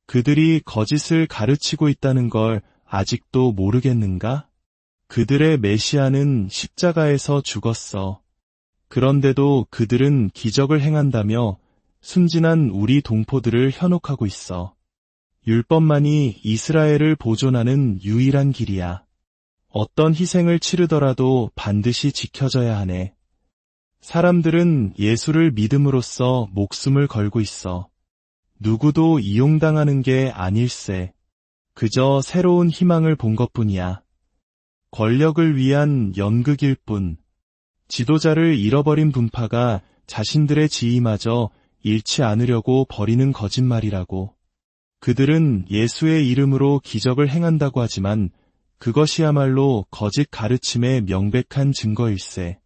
그들이 거짓을 가르치고 있다는 걸 아직도 모르겠는가? 그들의 메시아는 십자가에서 죽었어. 그런데도 그들은 기적을 행한다며 순진한 우리 동포들을 현혹하고 있어. 율법만이 이스라엘을 보존하는 유일한 길이야. 어떤 희생을 치르더라도 반드시 지켜져야 하네. 사람들은 예수를 믿음으로써 목숨을 걸고 있어. 누구도 이용당하는 게 아닐세. 그저 새로운 희망을 본 것뿐이야. 권력을 위한 연극일 뿐. 지도자를 잃어버린 분파가 자신들의 지위마저 잃지 않으려고 벌이는 거짓말이라고. 그들은 예수의 이름으로 기적을 행한다고 하지만 그것이야말로 거짓 가르침의 명백한 증거일세.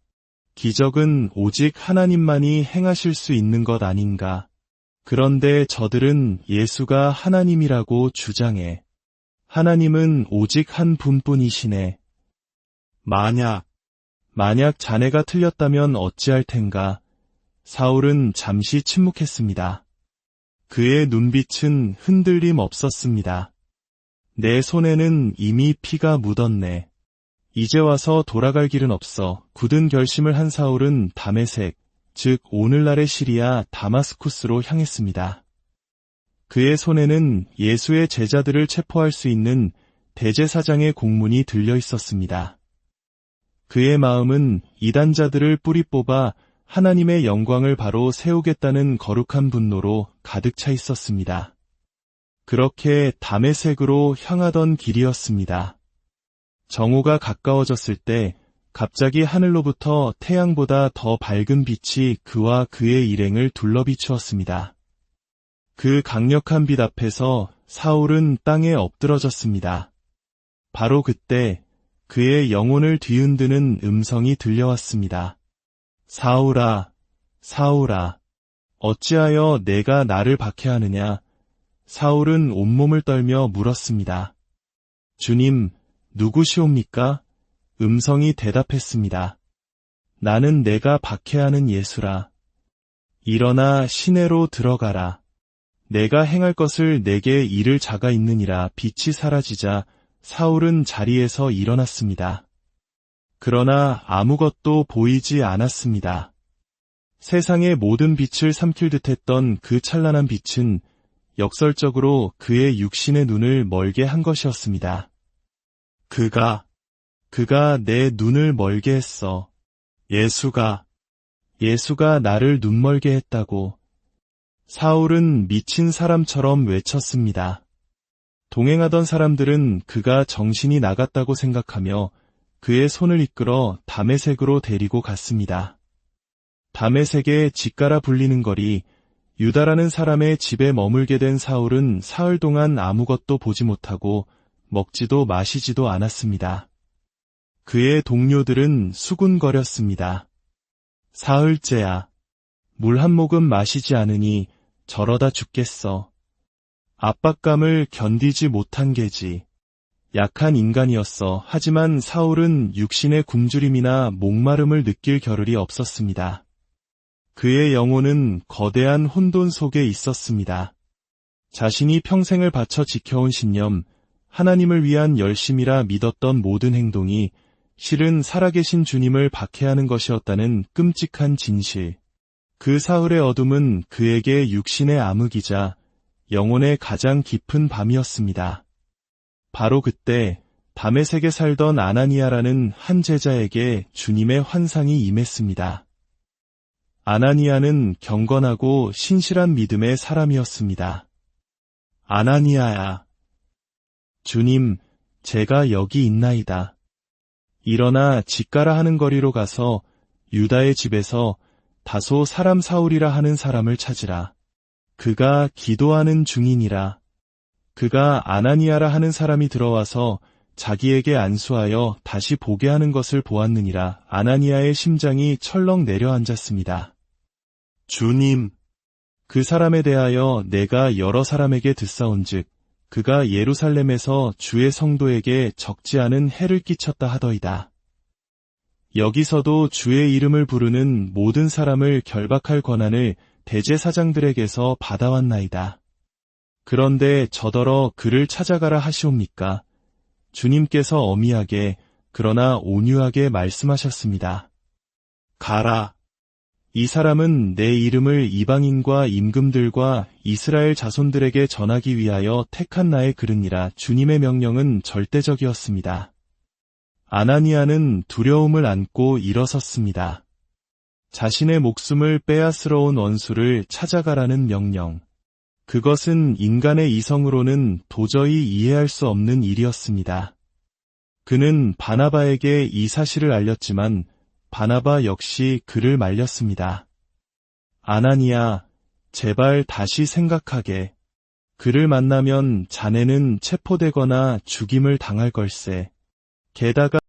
기적은 오직 하나님만이 행하실 수 있는 것 아닌가. 그런데 저들은 예수가 하나님이라고 주장해. 하나님은 오직 한 분뿐이시네. 만약 자네가 틀렸다면 어찌할 텐가. 사울은 잠시 침묵했습니다. 그의 눈빛은 흔들림 없었습니다. 내 손에는 이미 피가 묻었네. 이제 와서 돌아갈 길은 없어. 굳은 결심을 한 사울은 다메섹, 즉 오늘날의 시리아 다마스쿠스로 향했습니다. 그의 손에는 예수의 제자들을 체포할 수 있는 대제사장의 공문이 들려 있었습니다. 그의 마음은 이단자들을 뿌리 뽑아 하나님의 영광을 바로 세우겠다는 거룩한 분노로 가득 차 있었습니다. 그렇게 다메섹으로 향하던 길이었습니다. 정오가 가까워졌을 때 갑자기 하늘로부터 태양보다 더 밝은 빛이 그와 그의 일행을 둘러비추었습니다. 그 강력한 빛 앞에서 사울은 땅에 엎드러졌습니다. 바로 그때 그의 영혼을 뒤흔드는 음성이 들려왔습니다. 사울아, 사울아, 어찌하여 내가 나를 박해하느냐? 사울은 온몸을 떨며 물었습니다. 주님, 누구시옵니까? 음성이 대답했습니다. 나는 내가 박해하는 예수라. 일어나 시내로 들어가라. 내가 행할 것을 내게 이를 자가 있느니라. 빛이 사라지자 사울은 자리에서 일어났습니다. 그러나 아무것도 보이지 않았습니다. 세상의 모든 빛을 삼킬 듯했던 그 찬란한 빛은 역설적으로 그의 육신의 눈을 멀게 한 것이었습니다. 그가 내 눈을 멀게 했어. 예수가 나를 눈멀게 했다고. 사울은 미친 사람처럼 외쳤습니다. 동행하던 사람들은 그가 정신이 나갔다고 생각하며 그의 손을 이끌어 다메섹으로 데리고 갔습니다. 다메섹의 직가라 불리는 거리, 유다라는 사람의 집에 머물게 된 사울은 사흘 동안 아무것도 보지 못하고 먹지도 마시지도 않았습니다. 그의 동료들은 수군거렸습니다. 사흘째야. 물 한 모금 마시지 않으니 저러다 죽겠어. 압박감을 견디지 못한 게지. 약한 인간이었어. 하지만 사울은 육신의 굶주림이나 목마름을 느낄 겨를이 없었습니다. 그의 영혼은 거대한 혼돈 속에 있었습니다. 자신이 평생을 바쳐 지켜온 신념, 하나님을 위한 열심이라 믿었던 모든 행동이 실은 살아계신 주님을 박해하는 것이었다는 끔찍한 진실. 그 사흘의 어둠은 그에게 육신의 암흑이자 영혼의 가장 깊은 밤이었습니다. 바로 그때 다메섹에 살던 아나니아라는 한 제자에게 주님의 환상이 임했습니다. 아나니아는 경건하고 신실한 믿음의 사람이었습니다. 아나니아야. 주님, 제가 여기 있나이다. 일어나 직가라 하는 거리로 가서 유다의 집에서 다소 사람 사울이라 하는 사람을 찾으라. 그가 기도하는 중이니라. 그가 아나니아라 하는 사람이 들어와서 자기에게 안수하여 다시 보게 하는 것을 보았느니라. 아나니아의 심장이 철렁 내려앉았습니다. 주님, 그 사람에 대하여 내가 여러 사람에게 듣사온즉 그가 예루살렘에서 주의 성도에게 적지 않은 해를 끼쳤다 하더이다. 여기서도 주의 이름을 부르는 모든 사람을 결박할 권한을 대제사장들에게서 받아왔나이다. 그런데 저더러 그를 찾아가라 하시옵니까? 주님께서 엄히하게 그러나 온유하게 말씀하셨습니다. 가라. 이 사람은 내 이름을 이방인과 임금들과 이스라엘 자손들에게 전하기 위하여 택한 나의 그릇이라. 주님의 명령은 절대적이었습니다. 아나니아는 두려움을 안고 일어섰습니다. 자신의 목숨을 빼앗으러 온 원수를 찾아가라는 명령. 그것은 인간의 이성으로는 도저히 이해할 수 없는 일이었습니다. 그는 바나바에게 이 사실을 알렸지만 바나바 역시 그를 말렸습니다. 아나니아, 제발 다시 생각하게. 그를 만나면 자네는 체포되거나 죽임을 당할 걸세. 게다가